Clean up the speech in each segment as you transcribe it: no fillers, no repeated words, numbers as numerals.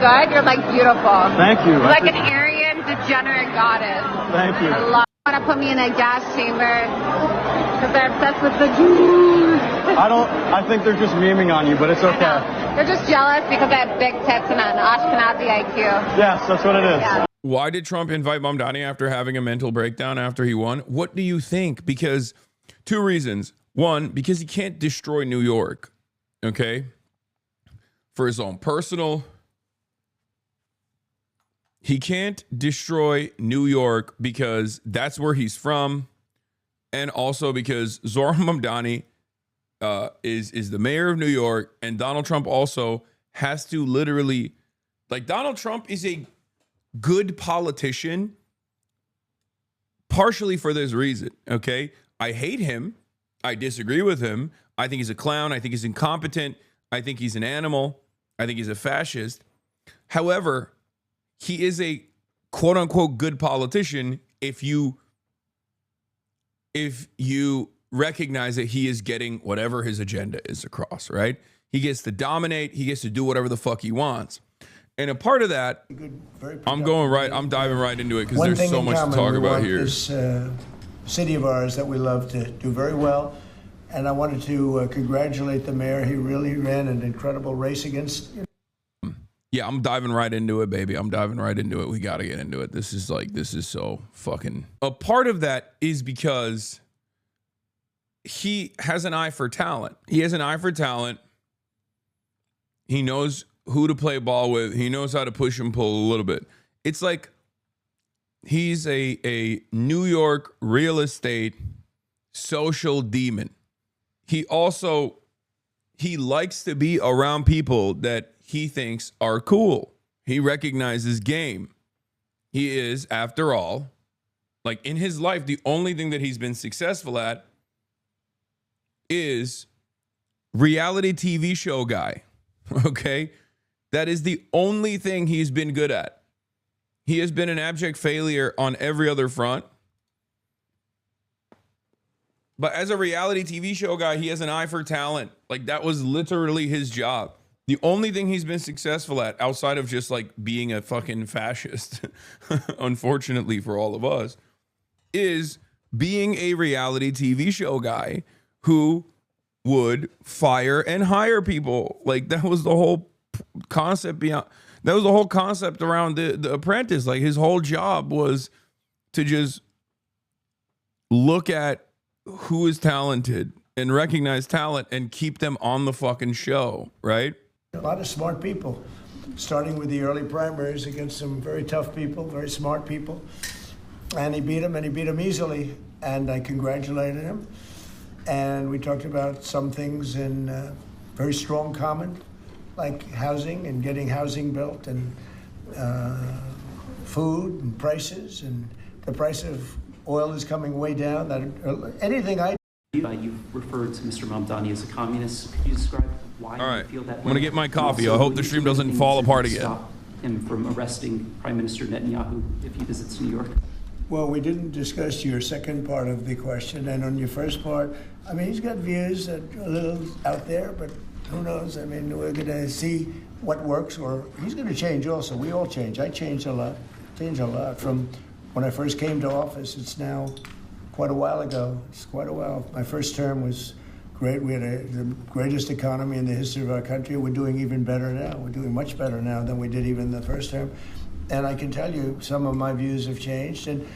Good. You're like beautiful. Thank you. You're like an Aryan degenerate goddess. Thank you. I want to put me in a gas chamber because they're obsessed with the Jews. I think they're just memeing on you, but it's okay. They're just jealous because I have big tits and an Ashkenazi IQ. Yes, that's what it is. Yeah. Why did Trump invite Mamdani after having a mental breakdown after he won? What do you think? Because two reasons. One, because he can't destroy New York, okay? For his own personal. He can't destroy New York because that's where he's from. And also because Zohran Mamdani is the mayor of New York. And Donald Trump also has to literally, like, Donald Trump is a good politician partially for this reason, okay? I hate him. I disagree with him. I think he's a clown. I think he's incompetent. I think he's an animal. I think he's a fascist. However, he is a quote unquote good politician if you recognize that he is getting whatever his agenda is across, right? He gets to dominate. He gets to do whatever the fuck he wants. And a part of that, I'm diving right into it because there's so much to talk about here. This city of ours that we love to do very well. And I wanted to congratulate the mayor. He really ran an incredible race against. Yeah, I'm diving right into it, baby. I'm diving right into it. We got to get into it. This is so fucking. A part of that is because he has an eye for talent. He has an eye for talent. He knows who to play ball with. He knows how to push and pull a little bit. It's like he's a New York real estate social demon. He likes to be around people that he thinks are cool. He recognizes game. He is, after all, like in his life, the only thing that he's been successful at is reality TV show guy. Okay? That is the only thing he's been good at. He has been an abject failure on every other front. But as a reality TV show guy, he has an eye for talent. Like that was literally his job. The only thing he's been successful at outside of just like being a fucking fascist, unfortunately for all of us, is being a reality TV show guy who would fire and hire people. Like that was the whole concept around the Apprentice. Like his whole job was to just look at who is talented and recognize talent and keep them on the fucking show, right? A lot of smart people, starting with the early primaries against some very tough people, very smart people. And he beat them easily. And I congratulated him. And we talked about some things in very strong common, like housing and getting housing built and food and prices. And the price of oil is coming way down. You referred to Mr. Mamdani as a communist. Could you describe why you feel that way? I'm going to get my coffee. I hope the stream doesn't fall apart again. Stop him from arresting Prime Minister Netanyahu if he visits New York? Well, we didn't discuss your second part of the question. And on your first part, I mean, he's got views that are a little out there, but who knows? I mean, we're going to see what works, or he's going to change also. We all change. I changed a lot. From when I first came to office. It's now quite a while ago. It's quite a while. My first term was great. We had the greatest economy in the history of our country. We're doing even better now. We're doing much better now than we did even the first term. And I can tell you some of my views have changed. And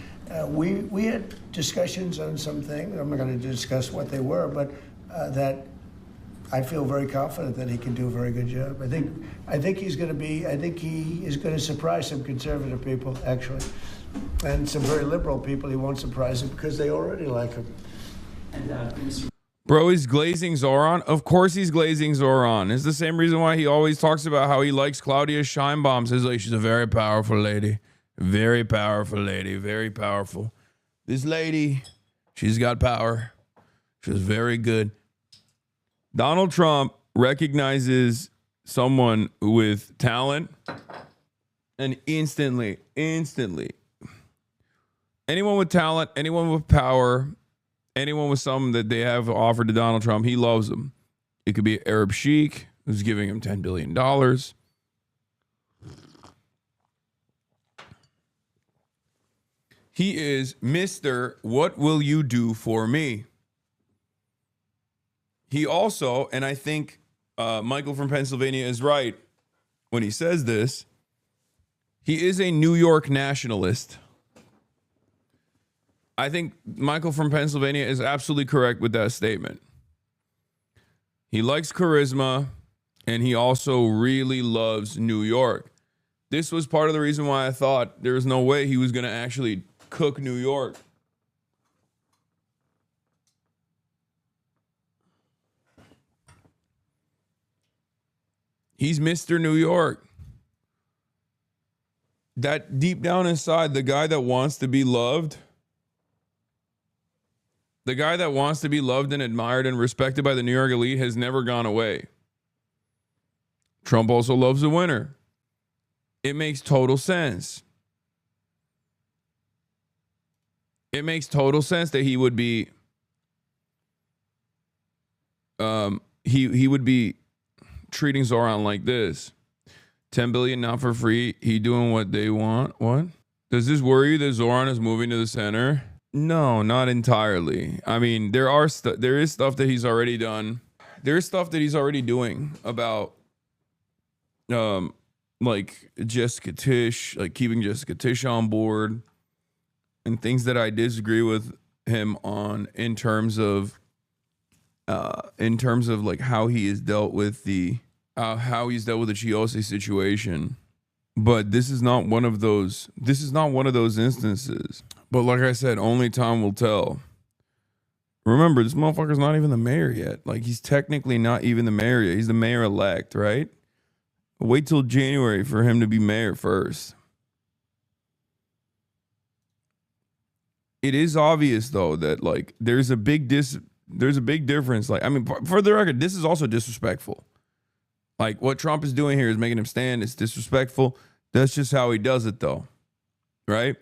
we had discussions on some things. I'm not going to discuss what they were, but that I feel very confident that he can do a very good job. I think he is going to surprise some conservative people, actually. And some very liberal people. He won't surprise them because they already like him. And Bro, he's glazing Zohran. Of course he's glazing Zohran. It's the same reason why he always talks about how he likes Claudia Scheinbaum. Says like she's a very powerful lady. Very powerful lady. Very powerful. This lady, she's got power. She's very good. Donald Trump recognizes someone with talent and instantly, anyone with talent, anyone with power, anyone with something that they have offered to Donald Trump, he loves them. It could be an Arab sheik who's giving him $10 billion. He is Mr. What Will You Do For Me? He also, and I think Michael from Pennsylvania is right when he says this, he is a New York nationalist. I think Michael from Pennsylvania is absolutely correct with that statement. He likes charisma, and he also really loves New York. This was part of the reason why I thought there was no way he was going to actually cook New York. He's Mr. New York. That deep down inside, the guy that wants to be loved, the guy that wants to be loved and admired and respected by the New York elite has never gone away. Trump also loves a winner. It makes total sense. It makes total sense that he would be he would be treating Zohran like this. 10 billion not for free. He doing what they want. What? Does this worry you that Zohran is moving to the center? No, not entirely. I mean, there is stuff that he's already done. There is stuff that he's already doing about like Jessica Tisch, like keeping Jessica Tisch on board, and things that I disagree with him on in terms of like how he has dealt with the Chiose situation. But this is not one of those instances. But like I said, only time will tell. Remember, this motherfucker's not even the mayor yet. Like, he's technically not even the mayor yet. He's the mayor-elect, right? Wait till January for him to be mayor first. It is obvious, though, that, like, there's a big difference. Like, I mean, for the record, this is also disrespectful. Like, what Trump is doing here is making him stand. It's disrespectful. That's just how he does it, though. Right?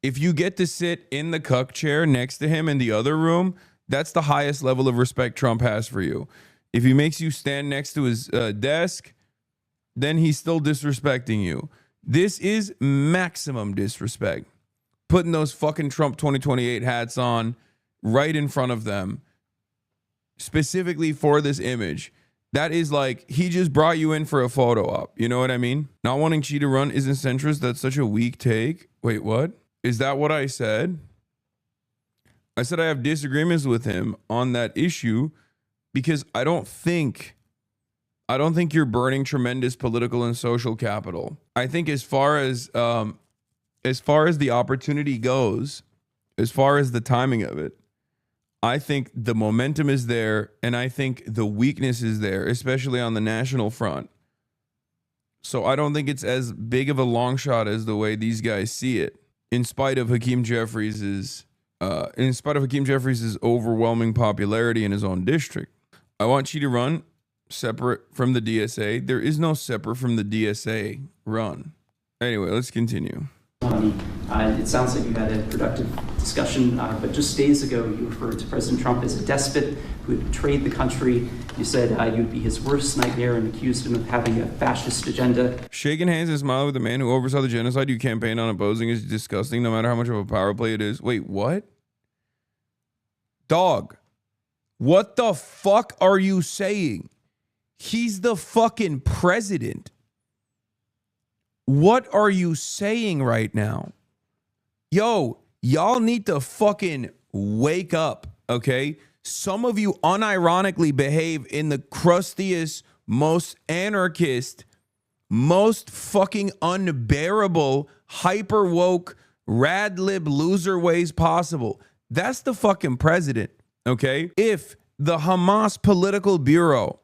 If you get to sit in the cuck chair next to him in the other room, that's the highest level of respect Trump has for you. If he makes you stand next to his desk, then he's still disrespecting you. This is maximum disrespect. Putting those fucking Trump 2028 hats on right in front of them, specifically for this image. That is like, he just brought you in for a photo op. You know what I mean? Not wanting Xi to run isn't centrist. That's such a weak take. Wait, what? Is that what I said? I said I have disagreements with him on that issue because I don't think you're burning tremendous political and social capital. I think as far as the opportunity goes, as far as the timing of it, I think the momentum is there, and I think the weakness is there, especially on the national front. So I don't think it's as big of a long shot as the way these guys see it. In spite of Hakeem Jeffries' overwhelming popularity in his own district, I want Xi to run separate from the DSA. There is no separate from the DSA run. Anyway, let's continue. It sounds like you had a productive discussion, but just days ago you referred to President Trump as a despot who had betrayed the country. You said you'd be his worst nightmare and accused him of having a fascist agenda. Shaking hands and smiling with the man who oversaw the genocide you campaign on opposing is disgusting, no matter how much of a power play it is. Wait, what? Dog, what the fuck are you saying? He's the fucking president. What are you saying right now? Yo, y'all need to fucking wake up, okay? Some of you unironically behave in the crustiest, most anarchist, most fucking unbearable, hyper woke, rad lib loser ways possible. That's the fucking president, okay? If the Hamas political bureau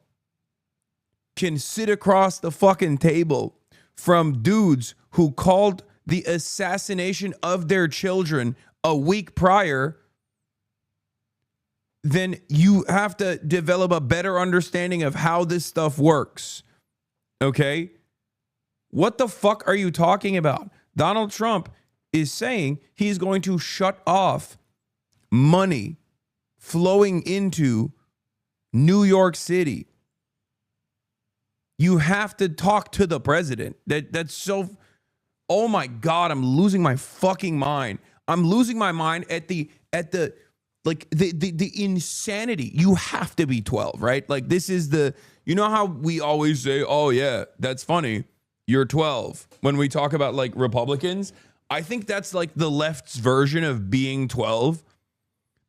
can sit across the fucking table from dudes who called the assassination of their children a week prior, then you have to develop a better understanding of how this stuff works. Okay? What the fuck are you talking about? Donald Trump is saying he's going to shut off money flowing into New York City. You have to talk to the president. That's so... Oh my God, I'm losing my fucking mind. I'm losing my mind at the like the insanity. You have to be 12, right? Like this is you know how we always say, oh yeah, that's funny, you're 12. When we talk about like Republicans, I think that's like the left's version of being 12.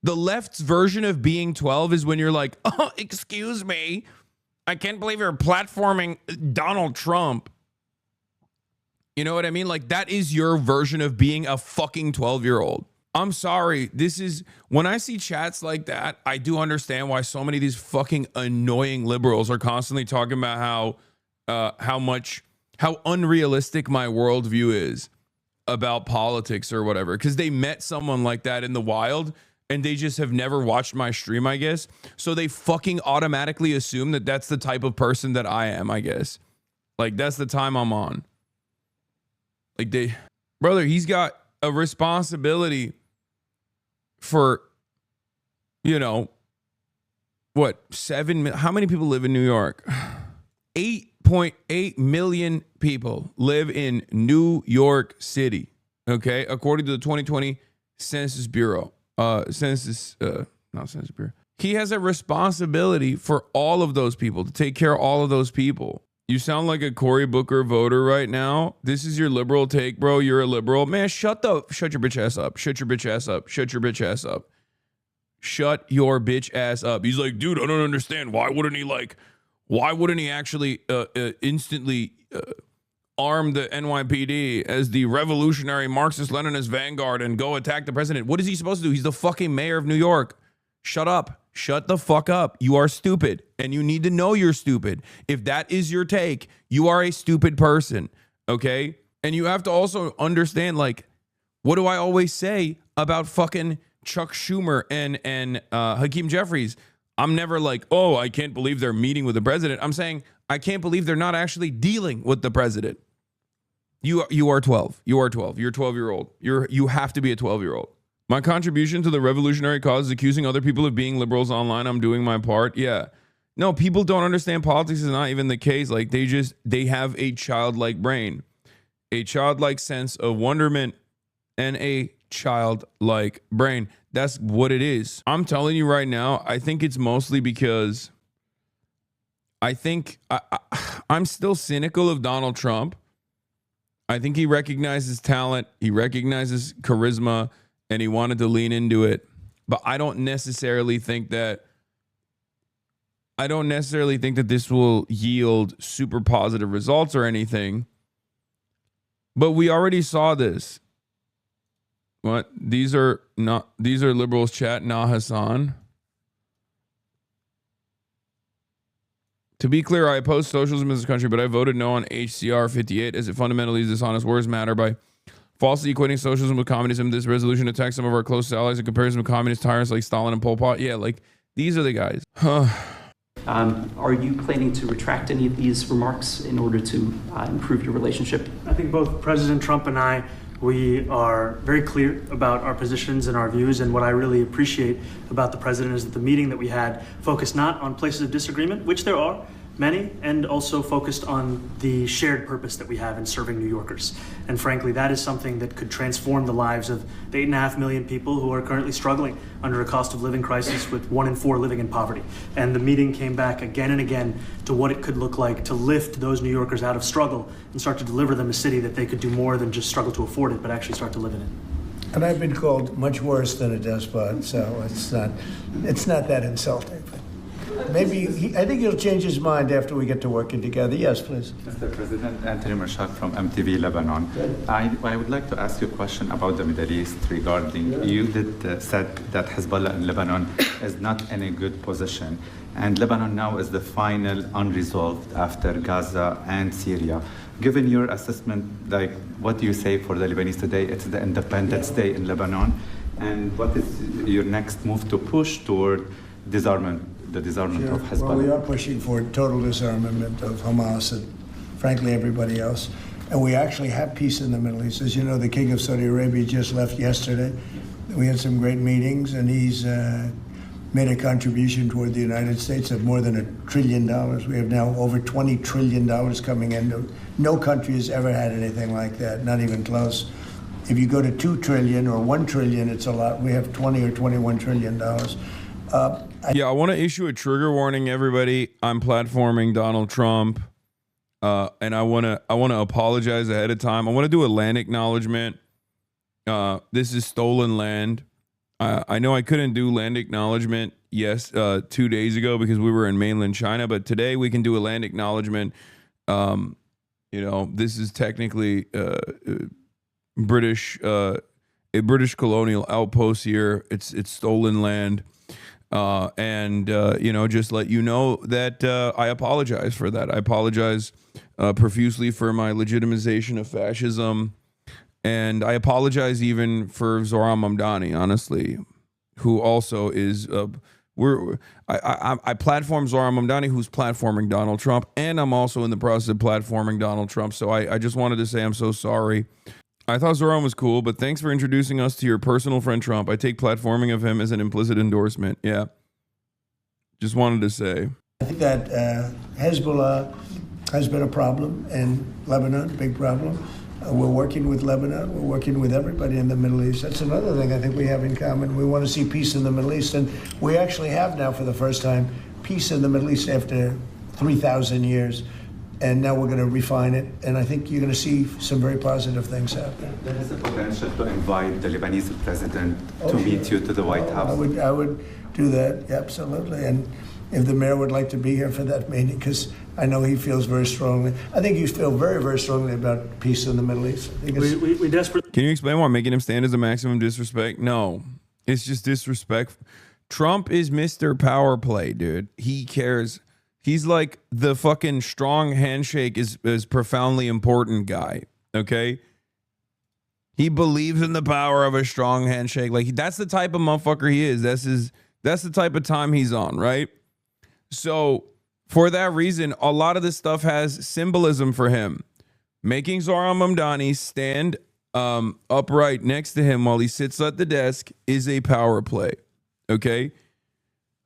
The left's version of being 12 is when you're like, oh, excuse me, I can't believe you're platforming Donald Trump. You know what I mean? Like that is your version of being a fucking 12-year-old. I'm sorry. This is when I see chats like that, I do understand why so many of these fucking annoying liberals are constantly talking about how unrealistic my worldview is about politics or whatever. Because they met someone like that in the wild and they just have never watched my stream, I guess. So they fucking automatically assume that that's the type of person that I am, I guess. Like that's the time I'm on. Like brother, he's got a responsibility for, you know, what, how many people live in New York? 8.8 million people live in New York City, okay? According to the 2020 Census Bureau. Not Census Bureau. He has a responsibility for all of those people, to take care of all of those people. You sound like a Cory Booker voter right now. This is your liberal take, bro. You're a liberal. Man, shut your bitch ass up. Shut your bitch ass up. Shut your bitch ass up. Shut your bitch ass up. He's like, dude, I don't understand. Why wouldn't he actually instantly arm the NYPD as the revolutionary Marxist-Leninist vanguard and go attack the president? What is he supposed to do? He's the fucking mayor of New York. Shut up. Shut the fuck up. You are stupid, and you need to know you're stupid. If that is your take, you are a stupid person, okay? And you have to also understand, like, what do I always say about fucking Chuck Schumer and Hakeem Jeffries? I'm never like, oh, I can't believe they're meeting with the president. I'm saying I can't believe they're not actually dealing with the president. You are 12. You are 12. You're a 12-year-old. You have to be a 12-year-old. My contribution to the revolutionary cause is accusing other people of being liberals online. I'm doing my part. Yeah. No, people don't understand politics is not even the case. Like they have a childlike brain, a childlike sense of wonderment, and a childlike brain. That's what it is. I'm telling you right now, I think it's mostly because I think I'm still cynical of Donald Trump. I think he recognizes talent. He recognizes charisma. And he wanted to lean into it. But I don't necessarily think that this will yield super positive results or anything. But we already saw this. What? These are liberals chat, not Hasan. To be clear, I oppose socialism in this country, but I voted no on HCR 58 as it fundamentally is dishonest. Words matter by falsely equating socialism with communism. This resolution attacks some of our closest allies in comparison with communist tyrants like Stalin and Pol Pot. Yeah, like these are the guys. Are you planning to retract any of these remarks in order to improve your relationship? I think both President Trump and I, we are very clear about our positions and our views. And what I really appreciate about the president is that the meeting that we had focused not on places of disagreement, which there are many, and also focused on the shared purpose that we have in serving New Yorkers. And frankly, that is something that could transform the lives of the 8.5 million people who are currently struggling under a cost of living crisis, with 1 in 4 living in poverty. And the meeting came back again and again to what it could look like to lift those New Yorkers out of struggle and start to deliver them a city that they could do more than just struggle to afford it, but actually start to live in it. And I've been called much worse than a despot, so it's not that insulting. Maybe I think he'll change his mind after we get to working together. Yes, please. Mr. President, Anthony Mershak from MTV Lebanon. I would like to ask you a question about the Middle East regarding, you said that Hezbollah in Lebanon is not in a good position. And Lebanon now is the final unresolved after Gaza and Syria. Given your assessment, like, what do you say for the Lebanese today? It's the Independence Day in Lebanon. And what is your next move to push toward disarmament? The disarmament of Hezbollah? Well, we are pushing for total disarmament of Hamas and, frankly, everybody else. And we actually have peace in the Middle East. As you know, the King of Saudi Arabia just left yesterday. We had some great meetings, and he's made a contribution toward the United States of more than $1 trillion. We have now over $20 trillion coming in. No country has ever had anything like that, not even close. if you go to 2 trillion or 1 trillion, it's a lot. We have 20 or 21 trillion dollars. I want to issue a trigger warning, everybody. I'm platforming Donald Trump, and I want to apologize ahead of time. I want to do a land acknowledgement. This is stolen land. I know I couldn't do land acknowledgement 2 days ago because we were in mainland China, but today we can do a land acknowledgement. This is technically British, a British colonial outpost here. It's stolen land. Just let you know that I apologize for that. I apologize profusely for my legitimization of fascism. And I apologize even for Zohran Mamdani, honestly, who also is I platform Zohran Mamdani, who's platforming Donald Trump, and I'm also in the process of platforming Donald Trump. So I just wanted to say I'm so sorry. I thought Zohran was cool, but thanks for introducing us to your personal friend Trump. I take platforming of him as an implicit endorsement. Yeah. Just wanted to say. I think that Hezbollah has been a problem in Lebanon, big problem. We're working with Lebanon. We're working with everybody in the Middle East. That's another thing I think we have in common. We want to see peace in the Middle East. And we actually have now, for the first time, peace in the Middle East after 3,000 years. And now we're going to refine it. And I think you're going to see some very positive things happen. There is a potential to invite the Lebanese president to meet you to the White House. I would do that, absolutely. And if the mayor would like to be here for that meeting, because I know he feels very strongly. I think you feel very, very strongly about peace in the Middle East. We desperately. Can you explain why making him stand is a maximum disrespect? No, it's just disrespect. Trump is Mr. Power Play, dude. He cares. He's like the fucking strong handshake is profoundly important guy. Okay. He believes in the power of a strong handshake. Like that's the type of motherfucker he is. That's the type of time he's on, right? So for that reason, a lot of this stuff has symbolism for him. Making Zohran Mamdani stand upright next to him while he sits at the desk is a power play. Okay.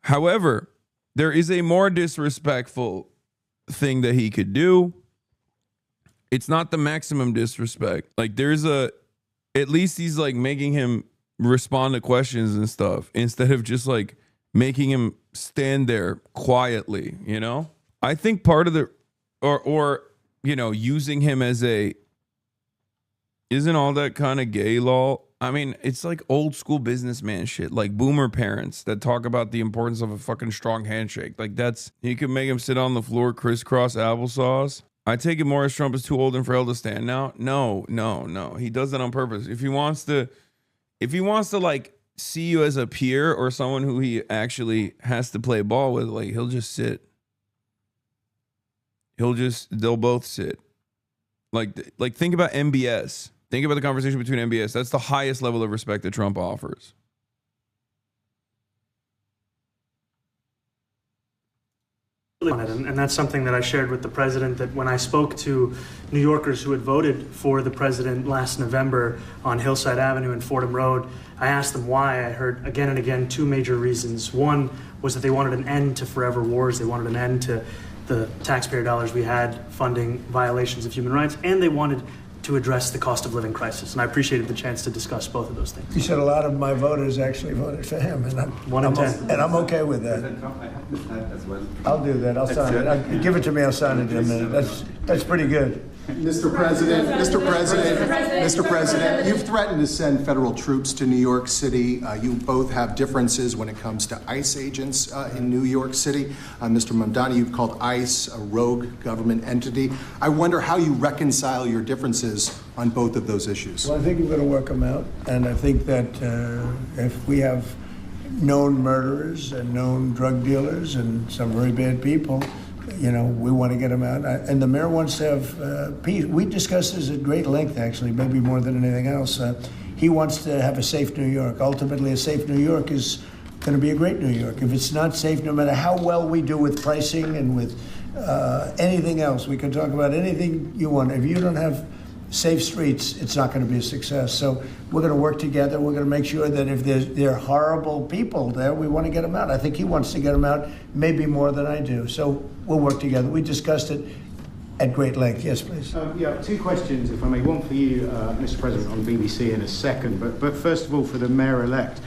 However, there is a more disrespectful thing that he could do. It's not the maximum disrespect. Like at least he's like making him respond to questions and stuff instead of just like making him stand there quietly, you know? I think part of using him as isn't all that kind of gay law? I mean, it's like old school businessman shit, like boomer parents that talk about the importance of a fucking strong handshake. Like you can make him sit on the floor, crisscross applesauce. I take it Morris Trump is too old and frail to stand now. No. He does that on purpose. If he wants to like see you as a peer or someone who he actually has to play ball with, like he'll just sit. They'll both sit. Like think about MBS. Think about the conversation between MBS. That's the highest level of respect that Trump offers. And that's something that I shared with the president, that when I spoke to New Yorkers who had voted for the president last November on Hillside Avenue and Fordham Road, I asked them why. I heard again and again two major reasons. One was that they wanted an end to forever wars. They wanted an end to the taxpayer dollars we had funding violations of human rights, and they wanted to address the cost of living crisis. And I appreciated the chance to discuss both of those things. You said a lot of my voters actually voted for him, and I'm okay with that. I have this hat as well. I'll do that. I'll sign it. Give it to me. I'll sign it in a minute. That's pretty good. Mr. President, you've threatened to send federal troops to New York City. You both have differences when it comes to ICE agents in New York City. Mr. Mamdani, you've called ICE a rogue government entity. I wonder how you reconcile your differences on both of those issues. Well, I think we're going to work them out. And I think that if we have known murderers and known drug dealers and some very bad people, we want to get them out. And the mayor wants to have peace. We discussed this at great length, actually, maybe more than anything else. He wants to have a safe New York. Ultimately, a safe New York is going to be a great New York. If it's not safe, no matter how well we do with pricing and with anything else, we can talk about anything you want. If you don't have safe streets, it's not going to be a success. So we're going to work together. We're going to make sure that if there are horrible people there, we want to get them out. I think he wants to get them out maybe more than I do. So we'll work together. We discussed it at great length. Yes, please. Yeah, two questions, if I may. One for you, Mr. President, on BBC in a second. But first of all, for the mayor-elect.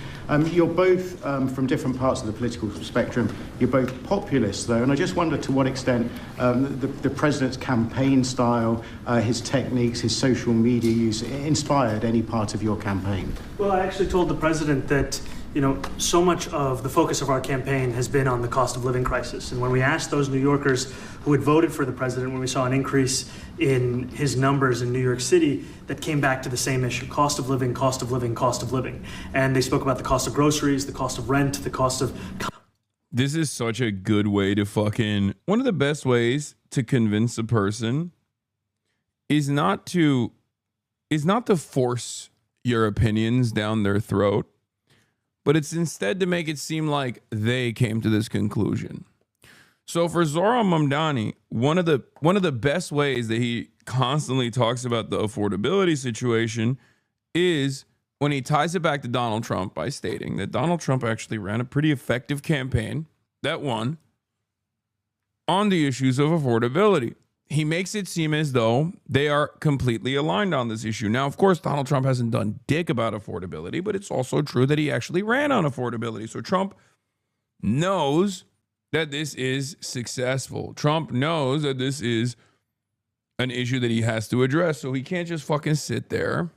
You're both from different parts of the political spectrum. You're both populists, though, and I just wonder to what extent the president's campaign style, his techniques, his social media use inspired any part of your campaign. Well, I actually told the president that, you know, so much of the focus of our campaign has been on the cost of living crisis. And when we asked those New Yorkers who had voted for the president, when we saw an increase in his numbers in New York City, that came back to the same issue: cost of living, cost of living, cost of living. And they spoke about the cost of groceries, the cost of rent, the cost of... This is such a good way to fucking... One of the best ways to convince a person is not to force your opinions down their throat, but it's instead to make it seem like they came to this conclusion. So for Zohran Mamdani, one of the best ways that he constantly talks about the affordability situation is when he ties it back to Donald Trump by stating that Donald Trump actually ran a pretty effective campaign that won on the issues of affordability. He makes it seem as though they are completely aligned on this issue. Now, of course, Donald Trump hasn't done dick about affordability, but it's also true that he actually ran on affordability. So Trump knows that this is successful. Trump knows that this is an issue that he has to address. So he can't just fucking sit there.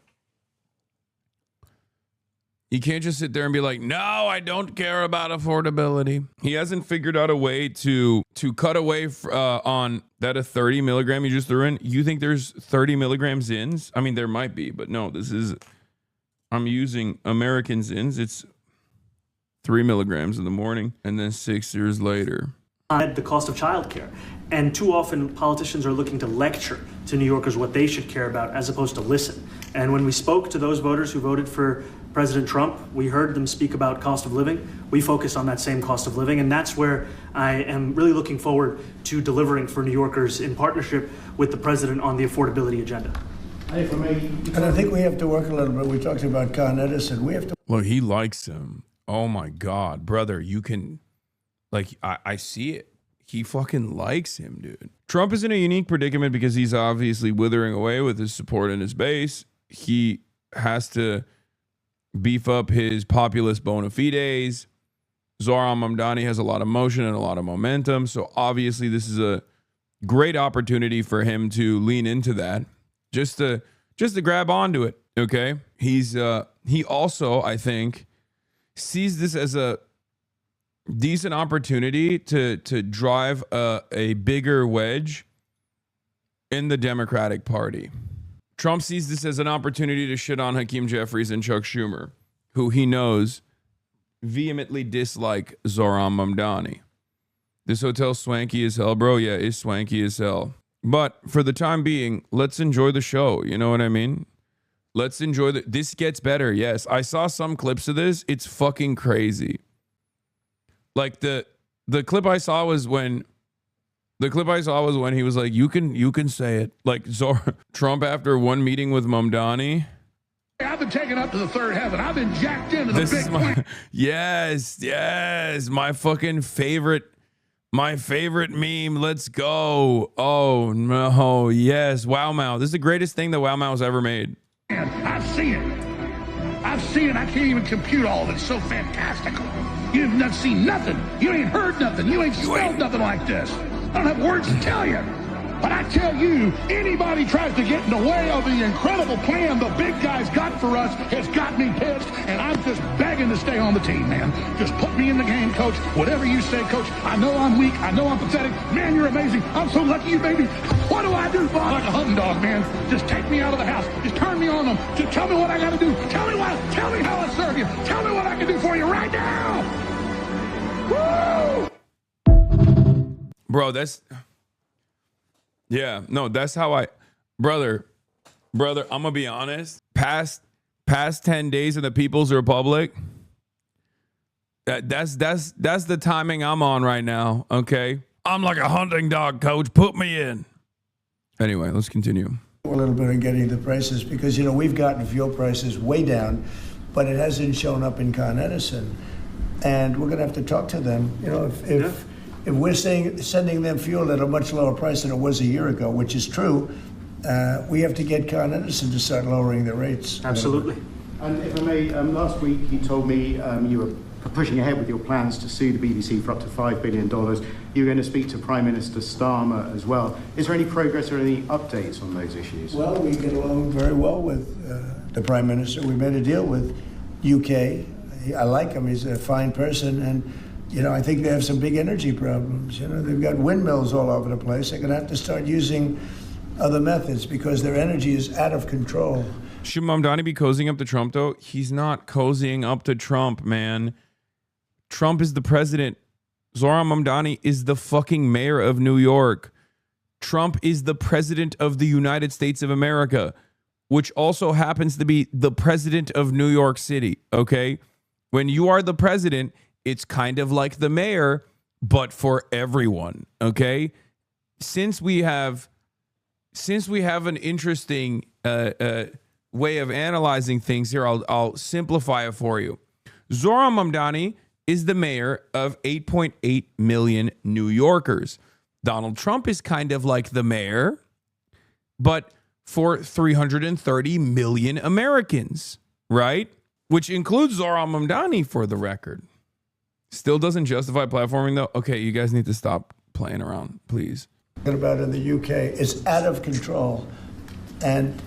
He can't just sit there and be like, no, I don't care about affordability. He hasn't figured out a way to cut away on that a 30 milligram you just threw in. You think there's 30 milligrams Zins? I mean, there might be, but no, I'm using American Zins. It's 3 milligrams in the morning and then 6 years later. The cost of childcare. And too often politicians are looking to lecture to New Yorkers what they should care about as opposed to listen. And when we spoke to those voters who voted for President Trump, we heard them speak about cost of living. We focused on that same cost of living. And that's where I am really looking forward to delivering for New Yorkers in partnership with the president on the affordability agenda. And I think we have to work a little bit. We talked about Con Edison. We have to. Look, he likes him. Oh my God, brother, you can, like, I see it. He fucking likes him, dude. Trump is in a unique predicament because he's obviously withering away with his support and his base. He has to beef up his populist bona fides. Zohran Mamdani has a lot of motion and a lot of momentum. So obviously this is a great opportunity for him to lean into that. Just to grab onto it. Okay. He also, I think, sees this as a decent opportunity to drive a bigger wedge in the Democratic Party. Trump sees this as an opportunity to shit on Hakeem Jeffries and Chuck Schumer, who he knows vehemently dislike Zohran Mamdani. This hotel's swanky as hell, bro. Yeah, it's swanky as hell. But for the time being, let's enjoy the show. You know what I mean? Let's enjoy this gets better. Yes, I saw some clips of this. It's fucking crazy. Like the clip I saw was when he was like, you can say it. Like Trump after one meeting with Mamdani. I've been taken up to the third heaven. I've been jacked into the big point. Yes, my fucking favorite meme. Let's go. Oh no, yes, Wow Mao. This is the greatest thing that Wow Mao's ever made. I've seen it. I can't even compute all of it. It's so fantastical. You've not seen nothing. You ain't heard nothing. You ain't smelled nothing like this. I don't have words to tell you. But I tell you, anybody tries to get in the way of the incredible plan the big guy's got for us has got me pissed, and I'm just begging to stay on the team, man. Just put me in the game, coach. Whatever you say, coach. I know I'm weak. I know I'm pathetic. Man, you're amazing. I'm so lucky you made me. What do I do, Bob? Like a hunting dog, man. Just take me out of the house. Just turn me on them. Just tell me what I got to do. Tell me how I serve you. Tell me what I can do for you right now. Woo! Bro, that's how brother, I'm gonna be honest. Past 10 days of the People's Republic, that's the timing I'm on right now. Okay, I'm like a hunting dog, coach. Put me in. Anyway, let's continue. A little bit on getting the prices because we've gotten fuel prices way down, but it hasn't shown up in Con Edison, and we're gonna have to talk to them. if we're sending them fuel at a much lower price than it was a year ago, which is true, we have to get Con Edison to start lowering the rates. Absolutely. And if I may, last week you told me you were pushing ahead with your plans to sue the BBC for up to $5 billion. You were going to speak to Prime Minister Starmer as well. Is there any progress or any updates on those issues? Well, we get along very well with the Prime Minister. We made a deal with UK. I like him. He's a fine person. And, you know, I think they have some big energy problems. You know, they've got windmills all over the place. They're going to have to start using other methods because their energy is out of control. Should Mamdani be cozying up to Trump, though? He's not cozying up to Trump, man. Trump is the president. Zohran Mamdani is the fucking mayor of New York. Trump is the president of the United States of America, which also happens to be the president of New York City, okay? When you are the president, it's kind of like the mayor, but for everyone, okay? Since we have an interesting way of analyzing things here, I'll simplify it for you. Zohran Mamdani is the mayor of 8.8 million New Yorkers. Donald Trump is kind of like the mayor, but for 330 million Americans, right? Which includes Zohran Mamdani, for the record. Still doesn't justify platforming, though. Okay, you guys need to stop playing around, please. About in the UK, it's out of control. And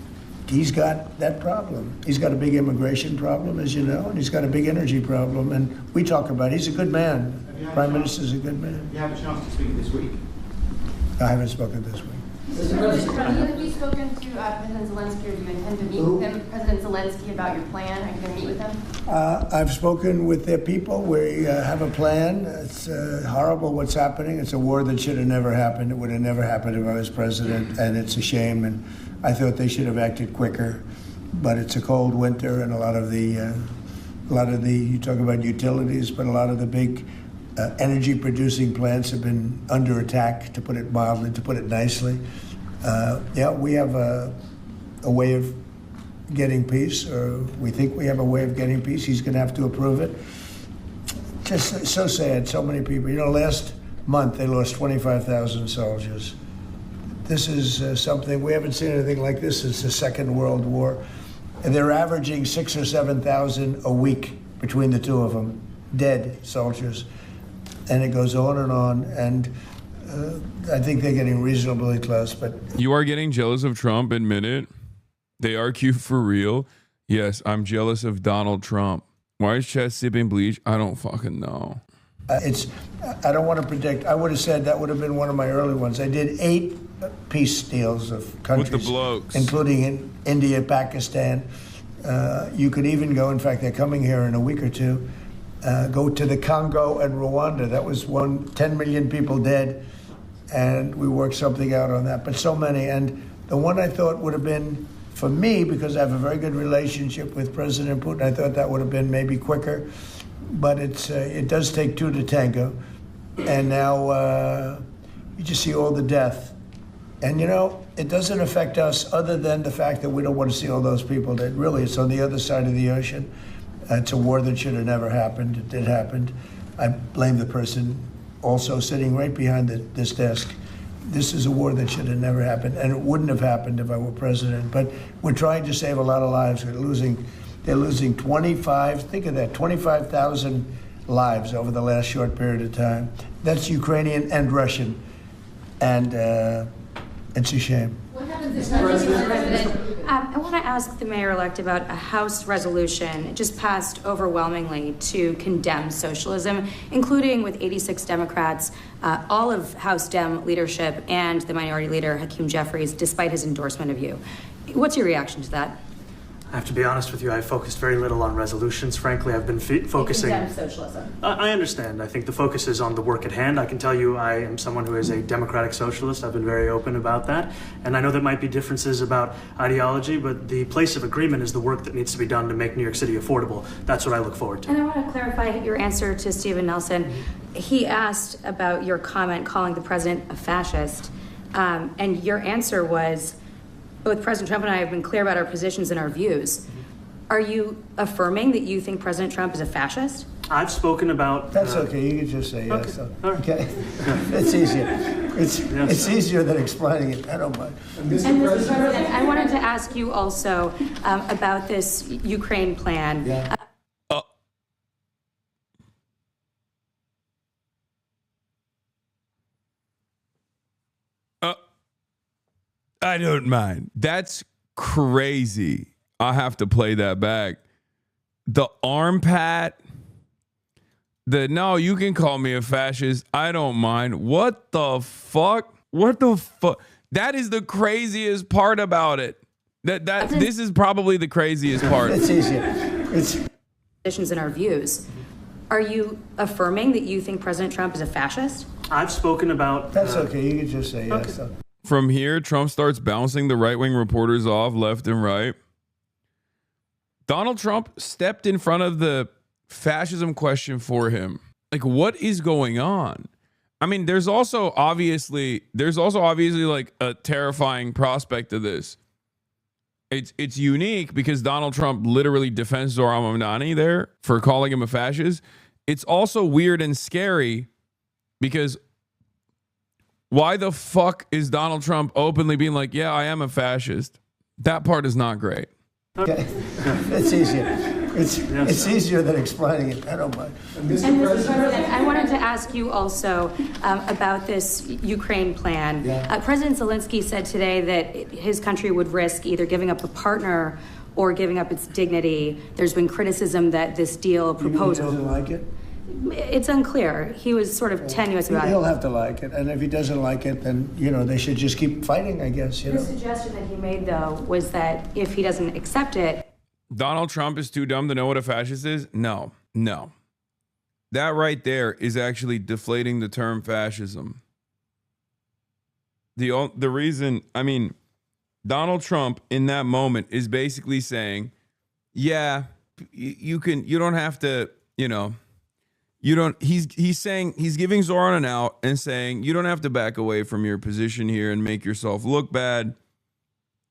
he's got that problem. He's got a big immigration problem, as you know, and he's got a big energy problem. And we talk about it. He's a good man. Prime Minister's a good man. You have a chance to speak this week. I haven't spoken this week. Have you spoken to President Zelensky, or do you intend to meet with him, President Zelensky, about your plan? Are you going to meet with him? I've spoken with their people. We have a plan. It's horrible what's happening. It's a war that should have never happened. It would have never happened if I was president, and it's a shame. And I thought they should have acted quicker. But it's a cold winter, and a lot of the you talk about utilities, but a lot of the big energy producing plants have been under attack, to put it mildly, to put it nicely. We have a way of getting peace, or we think we have a way of getting peace. He's going to have to approve it. Just so sad, so many people. You know, last month they lost 25,000 soldiers. This is something, we haven't seen anything like this since the Second World War. And they're averaging 6,000 or 7,000 a week between the two of them, dead soldiers. And it goes on, and I think they're getting reasonably close. But you are getting jealous of Trump, admit it. They are cute for real. Yes, I'm jealous of Donald Trump. Why is Chad sipping bleach? I don't fucking know. I don't want to predict. I would have said that would have been one of my early ones. I did 8 peace deals of countries, with the blokes, including in India, Pakistan. You could even go. In fact, they're coming here in a week or two. Go to the Congo and Rwanda. That was 10 million people dead, and we worked something out on that. But so many, and the one I thought would have been, for me, because I have a very good relationship with President Putin, I thought that would have been maybe quicker. But it does take 2 to tango, and now you just see all the death. And you know, it doesn't affect us other than the fact that we don't want to see all those people dead. Really, it's on the other side of the ocean. It's a war that should have never happened. It did happen. I blame the person also sitting right behind this desk. This is a war that should have never happened, and it wouldn't have happened if I were president. But we're trying to save a lot of lives. They're losing 25, think of that, 25,000 lives over the last short period of time. That's Ukrainian and Russian, and it's a shame. What happens if President? I want to ask the mayor-elect about a House resolution. It just passed overwhelmingly to condemn socialism, including with 86 Democrats, all of House Dem leadership, and the Minority Leader, Hakeem Jeffries, despite his endorsement of you. What's your reaction to that? I have to be honest with you, I focused very little on resolutions. Frankly, I've been focusing... You condemn socialism. I understand. I think the focus is on the work at hand. I can tell you I am someone who is a democratic socialist. I've been very open about that. And I know there might be differences about ideology, but the place of agreement is the work that needs to be done to make New York City affordable. That's what I look forward to. And I want to clarify your answer to Stephen Nelson. He asked about your comment calling the president a fascist. And your answer was, both President Trump and I have been clear about our positions and our views. Are you affirming that you think President Trump is a fascist? I've spoken about... That's okay. You can just say yes. Okay. It's easier. It's easier than explaining it. I don't mind. Mr. President, I wanted to ask you also about this Ukraine plan. Yeah. I don't mind. That's crazy. I have to play that back. The arm pat. No, you can call me a fascist. I don't mind. What the fuck? What the fuck? That is the craziest part about it. This is probably the craziest part. It's easier. Positions and our views. Are you affirming that you think President Trump is a fascist? I've spoken about... That's okay. You can just say yes. Okay. From here, Trump starts bouncing the right-wing reporters off left and right. Donald Trump stepped in front of the fascism question for him. Like, what is going on? I mean, there's also obviously like a terrifying prospect of this. It's unique because Donald Trump literally defends Zohran Mamdani there for calling him a fascist. It's also weird and scary because why the fuck is Donald Trump openly being like, yeah, I am a fascist? That part is not great. Okay. It's easier. It's easier than explaining it. I don't mind. Mr. President, I wanted to ask you also about this Ukraine plan. Yeah. President Zelensky said today that his country would risk either giving up a partner or giving up its dignity. There's been criticism that this deal proposal... He doesn't like it? It's unclear. He was sort of tenuous about it. He'll have to like it. And if he doesn't like it, then, they should just keep fighting, I guess. The suggestion that he made, though, was that if he doesn't accept it... Donald Trump is too dumb to know what a fascist is? No. That right there is actually deflating the term fascism. The reason, I mean, Donald Trump in that moment is basically saying, yeah, you don't have to, he's saying, he's giving Zohran an out and saying, you don't have to back away from your position here and make yourself look bad.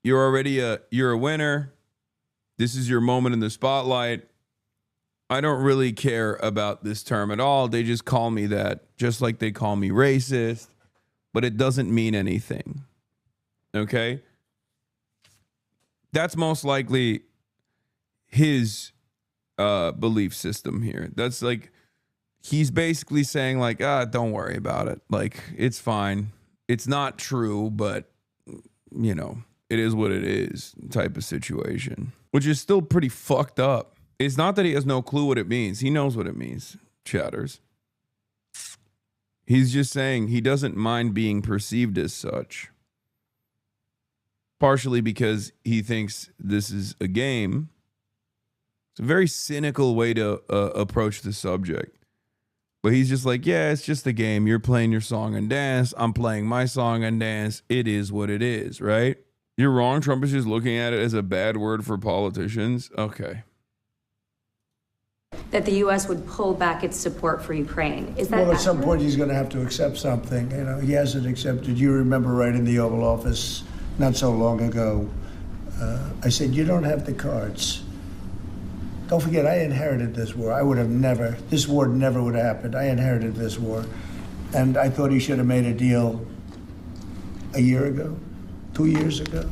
You're a winner. This is your moment in the spotlight. I don't really care about this term at all. They just call me that, just like they call me racist, but it doesn't mean anything. Okay? That's most likely his belief system here. That's like, he's basically saying like, don't worry about it. Like, it's fine. It's not true, but, it is what it is type of situation, which is still pretty fucked up. It's not that he has no clue what it means. He knows what it means, chatters. He's just saying he doesn't mind being perceived as such. Partially because he thinks this is a game. It's a very cynical way to approach the subject. But he's just like, yeah, it's just a game. You're playing your song and dance. I'm playing my song and dance. It is what it is, right? You're wrong. Trump is just looking at it as a bad word for politicians. Okay. That the U.S. would pull back its support for Ukraine. Is that Well, at some point he's going to have to accept something. He hasn't accepted. You remember right in the Oval Office not so long ago, I said, you don't have the cards. Don't forget, I inherited this war. This war never would have happened. I inherited this war. And I thought he should have made a deal a year ago, 2 years ago.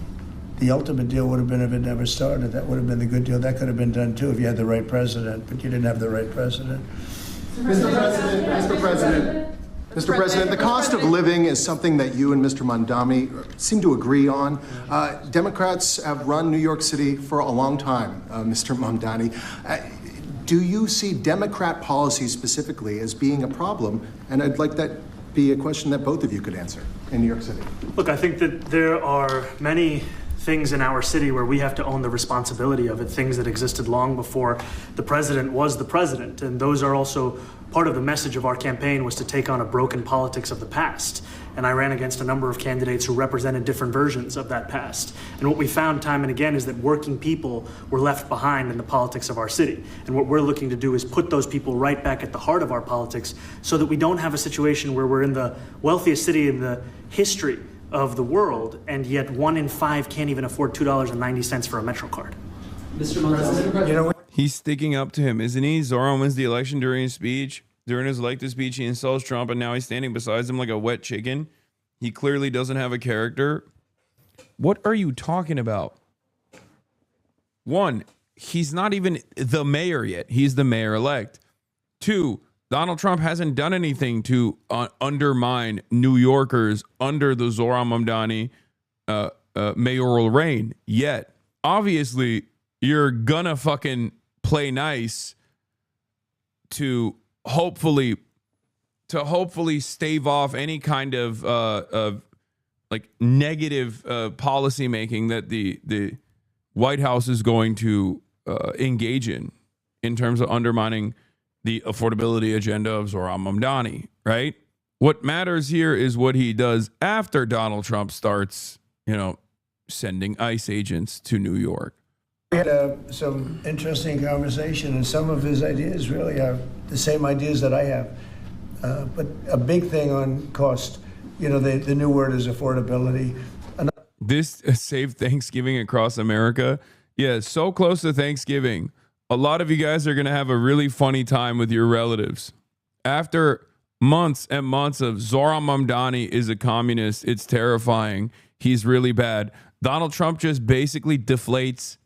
The ultimate deal would have been if it never started. That would have been the good deal. That could have been done too if you had the right president, but you didn't have the right president. Mr. President, the cost of living is something that you and Mr. Mamdani seem to agree on. Democrats have run New York City for a long time, Mr. Mamdani. Do you see Democrat policy specifically as being a problem? And I'd like that be a question that both of you could answer in New York City. Look, I think that there are many things in our city where we have to own the responsibility of it, things that existed long before the president was the president. And those are also part of the message of our campaign, was to take on a broken politics of the past. And I ran against a number of candidates who represented different versions of that past. And what we found time and again is that working people were left behind in the politics of our city. And what we're looking to do is put those people right back at the heart of our politics so that we don't have a situation where we're in the wealthiest city in the history of the world, and yet 1 in 5 can't even afford $2.90 for a Metro card. Mr. President. He's sticking up to him, isn't he? Zohran wins the election during his speech. During his elected speech, he insults Trump, and now he's standing beside him like a wet chicken. He clearly doesn't have a character. What are you talking about? One, he's not even the mayor yet. He's the mayor-elect. Two, Donald Trump hasn't done anything to undermine New Yorkers under the Zohran Mamdani mayoral reign yet. Obviously, you're gonna fucking play nice to hopefully stave off any kind of like negative policy making that the White House is going to engage in terms of undermining the affordability agenda of Zohran Mamdani, right? What matters here is what he does after Donald Trump starts, sending ICE agents to New York. We had some interesting conversation, and some of his ideas really are the same ideas that I have. But a big thing on cost, the new word is affordability. This saved Thanksgiving across America. Yeah, so close to Thanksgiving. A lot of you guys are going to have a really funny time with your relatives. After months and months of Zohran Mamdani is a communist, it's terrifying. He's really bad. Donald Trump just basically deflates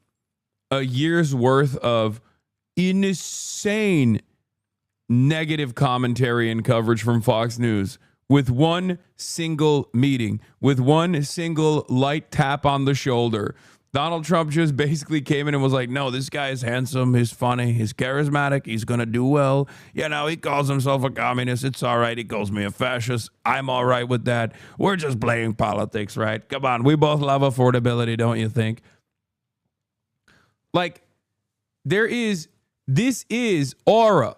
a year's worth of insane negative commentary and coverage from Fox News with one single meeting, with one single light tap on the shoulder. Donald Trump just basically came in and was like, no, this guy is handsome, he's funny, he's charismatic, he's going to do well. He calls himself a communist. It's all right. He calls me a fascist. I'm all right with that. We're just playing politics, right? Come on. We both love affordability, don't you think? Like, this is aura.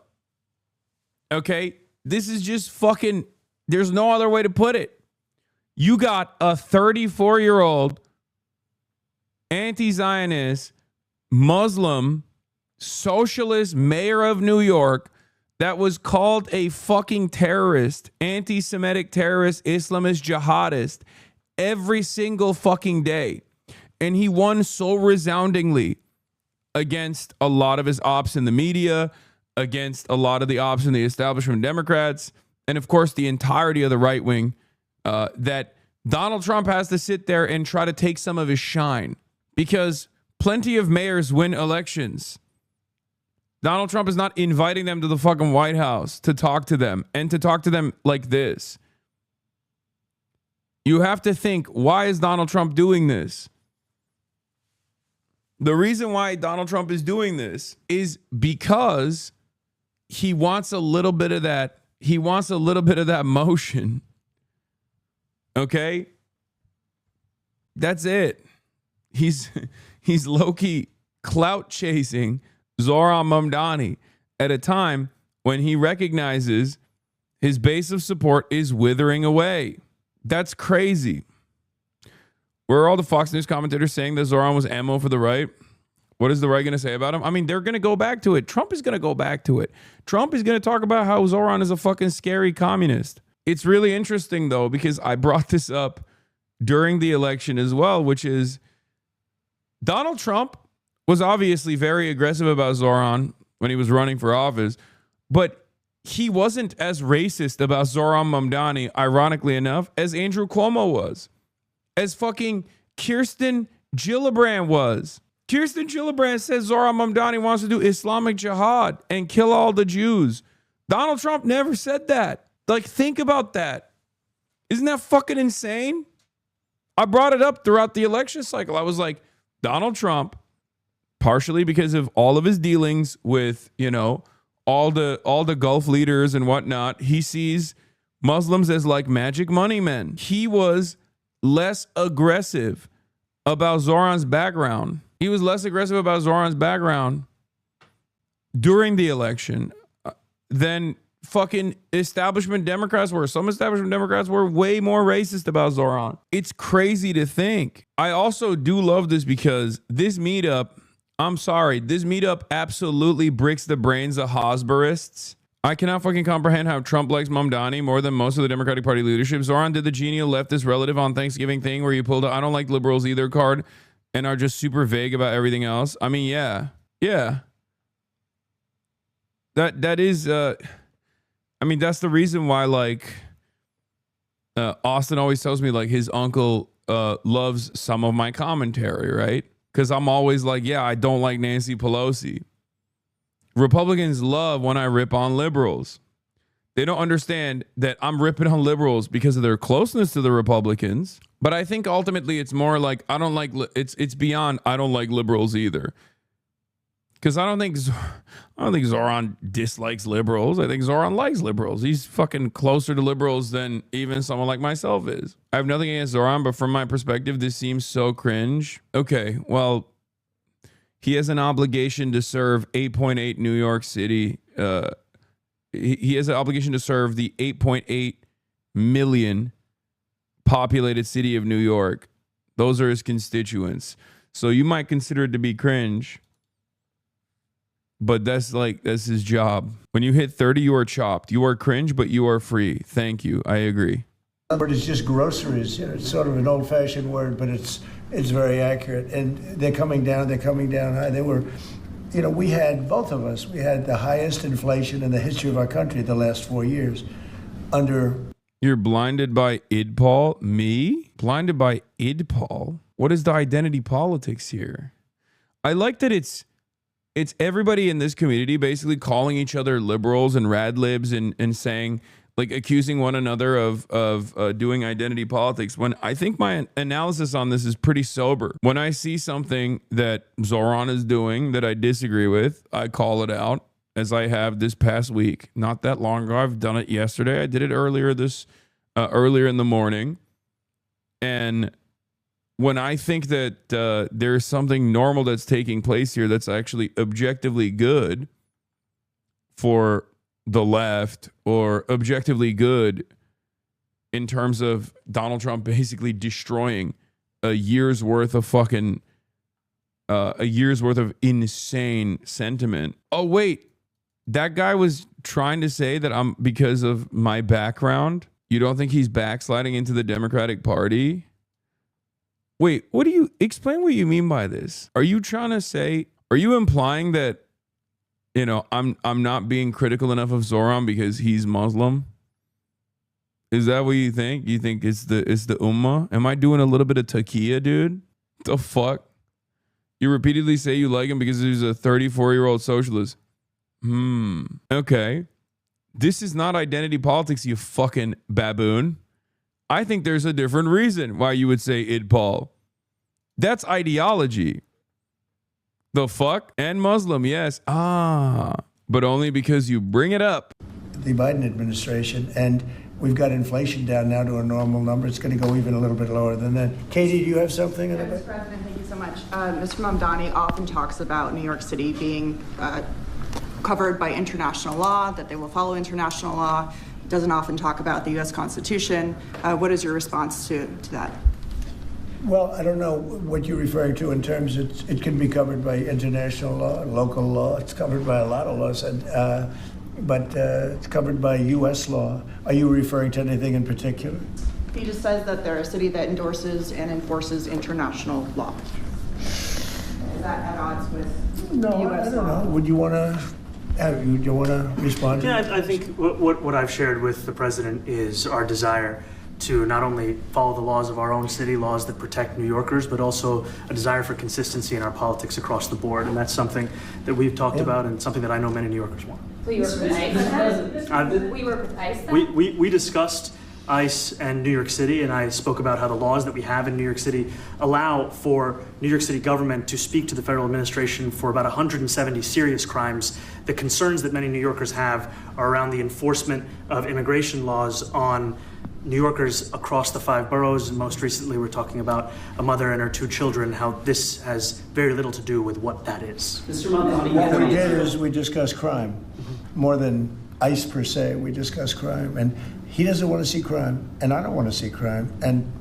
Okay? This is just fucking, there's no other way to put it. You got a 34-year-old anti-Zionist, Muslim, socialist mayor of New York that was called a fucking terrorist, anti-Semitic terrorist, Islamist jihadist every single fucking day. And he won so resoundingly against a lot of his ops in the media, against a lot of the ops in the establishment Democrats, and of course the entirety of the right wing, that Donald Trump has to sit there and try to take some of his shine. Because plenty of mayors win elections. Donald Trump is not inviting them to the fucking White House to talk to them, and to talk to them like this. You have to think, why is Donald Trump doing this? The reason why Donald Trump is doing this is because he wants a little bit of that. He wants a little bit of that motion. Okay? That's it. He's low-key clout chasing Zohran Mamdani at a time when he recognizes his base of support is withering away. That's crazy. Were all the Fox News commentators saying that Zohran was ammo for the right? What is the right going to say about him? I mean, they're going to go back to it. Trump is going to go back to it. Trump is going to talk about how Zohran is a fucking scary communist. It's really interesting, though, because I brought this up during the election as well, which is Donald Trump was obviously very aggressive about Zohran when he was running for office, but he wasn't as racist about Zohran Mamdani, ironically enough, as Andrew Cuomo was, as fucking Kirsten Gillibrand was. Kirsten Gillibrand says Zohran Mamdani wants to do Islamic jihad and kill all the Jews. Donald Trump never said that. Like, think about that. Isn't that fucking insane? I brought it up throughout the election cycle. I was like, Donald Trump, partially because of all of his dealings with, all the Gulf leaders and whatnot, he sees Muslims as like magic money men. He was less aggressive about Zohran's background. He was less aggressive about Zohran's background during the election than fucking establishment Democrats were. Some establishment Democrats were way more racist about Zohran. It's crazy to think. I also do love this because this meetup, this meetup absolutely bricks the brains of Hosberists. I cannot fucking comprehend how Trump likes Mamdani more than most of the Democratic Party leadership. Zohran did the genial leftist relative on Thanksgiving thing where you pulled a I don't like liberals either card and are just super vague about everything else. I mean, yeah. that is, I mean, that's the reason why, like, Austin always tells me, like, his uncle loves some of my commentary, right? Because I'm always like, yeah, I don't like Nancy Pelosi. Republicans love when I rip on liberals. They don't understand that I'm ripping on liberals because of their closeness to the Republicans. But I think ultimately it's more like I don't like it's beyond I don't like liberals either. Because I don't think Zohran dislikes liberals. I think Zohran likes liberals. He's fucking closer to liberals than even someone like myself is. I have nothing against Zohran, but from my perspective, this seems so cringe. Okay, well, he has an obligation to serve 8.8 New York City. He has an obligation to serve the 8.8 million populated city of New York. Those are his constituents. So you might consider it to be cringe, but that's his job. When you hit 30, you are chopped. You are cringe, but you are free. Thank you. I agree. But it's just groceries. You know, it's sort of an old-fashioned word, but it's very accurate. And they're coming down high. They were, you know, we had, both of us, we had the highest inflation in the history of our country the last 4 years under... You're blinded by IDPOL? Me? Blinded by IDPOL? What is the identity politics here? I like that it's everybody in this community basically calling each other liberals and rad libs and saying, like, accusing one another of doing identity politics, when I think my analysis on this is pretty sober. When I see something that Zohran is doing that I disagree with, I call it out, as I have this past week. Not that long ago. I've done it yesterday. I did it earlier in the morning. And when I think that there's something normal that's taking place here that's actually objectively good for the left, or objectively good in terms of Donald Trump basically destroying a year's worth of insane sentiment. Oh, wait. That guy was trying to say that because of my background, you don't think he's backsliding into the Democratic Party? Wait, explain what you mean by this? Are you implying that, you know, I'm not being critical enough of Zohran because he's Muslim? Is that what you think? You think it's the Ummah? Am I doing a little bit of taqiyya, dude? The fuck? You repeatedly say you like him because he's a 34-year-old socialist. Okay. This is not identity politics, you fucking baboon. I think there's a different reason why you would say IDPOL. That's ideology. The fuck? And Muslim, yes. But only because you bring it up. The Biden administration, and we've got inflation down now to a normal number. It's going to go even a little bit lower than that. Katie, do you have something? Mr. President, thank you so much. Mr. Mamdani often talks about New York City being covered by international law, that they will follow international law. Doesn't often talk about the U.S. Constitution. What is your response to that? Well, I don't know what you're referring to in terms of it can be covered by international law, local law. It's covered by a lot of laws, but it's covered by U.S. law. Are you referring to anything in particular? He just says that they're a city that endorses and enforces international law. Is that at odds with U.S. law? I don't know. Would you want to... do you want to respond to that? I think what I've shared with the president is our desire to not only follow the laws of our own city, laws that protect New Yorkers, but also a desire for consistency in our politics across the board. And that's something that we've talked about and something that I know many New Yorkers want. So you work with ICE? We work with ICE then? We discussed ICE and New York City, and I spoke about how the laws that we have in New York City allow for New York City government to speak to the federal administration for about 170 serious crimes. The concerns that many New Yorkers have are around the enforcement of immigration laws on New Yorkers across the 5 boroughs, and most recently we're talking about a mother and her 2 children, how this has very little to do with what that is. Mr. Mamdani, what we did is we discussed crime, more than ICE per se. We discussed crime, and he doesn't want to see crime, and I don't want to see crime, and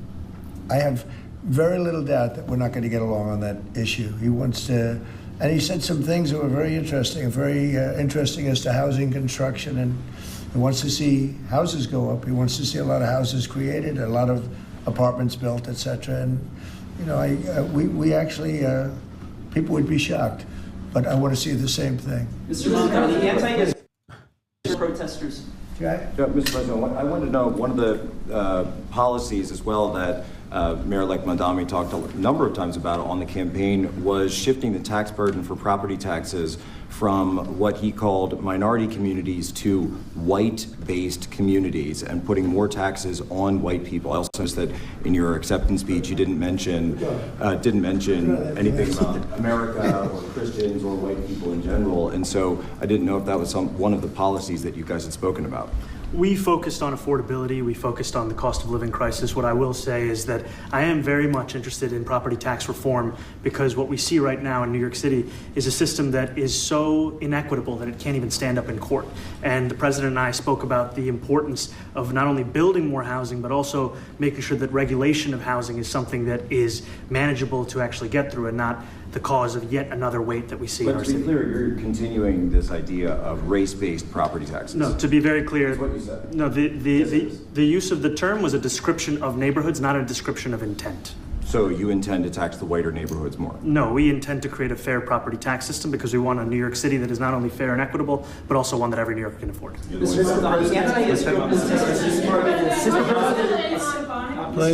I have very little doubt that we're not going to get along on that issue. He wants to, and he said some things that were very interesting as to housing construction, and he wants to see houses go up. He wants to see a lot of houses created, a lot of apartments built, etc. And you know, we actually people would be shocked, but I want to see the same thing. Mr. Mamdani, protesters. Okay. Yeah, Mr. President, I wanted to know one of the policies as well that Mayor-elect Mamdani talked a number of times about on the campaign was shifting the tax burden for property taxes from what he called minority communities to white-based communities and putting more taxes on white people. I also noticed that in your acceptance speech you didn't mention anything about America or Christians or white people in general, and so I didn't know if that was one of the policies that you guys had spoken about. We focused on affordability. We focused on the cost of living crisis. What I will say is that I am very much interested in property tax reform because what we see right now in New York City is a system that is so inequitable that it can't even stand up in court. And the president and I spoke about the importance of not only building more housing, but also making sure that regulation of housing is something that is manageable to actually get through and not the cause of yet another weight that we see in our city. But to be clear, you're continuing this idea of race-based property taxes. No, to be very clear, that's what you said. No, the use of the term was a description of neighborhoods, not a description of intent. So you intend to tax the whiter neighborhoods more? No, we intend to create a fair property tax system because we want a New York City that is not only fair and equitable, but also one that every New Yorker can afford. Please,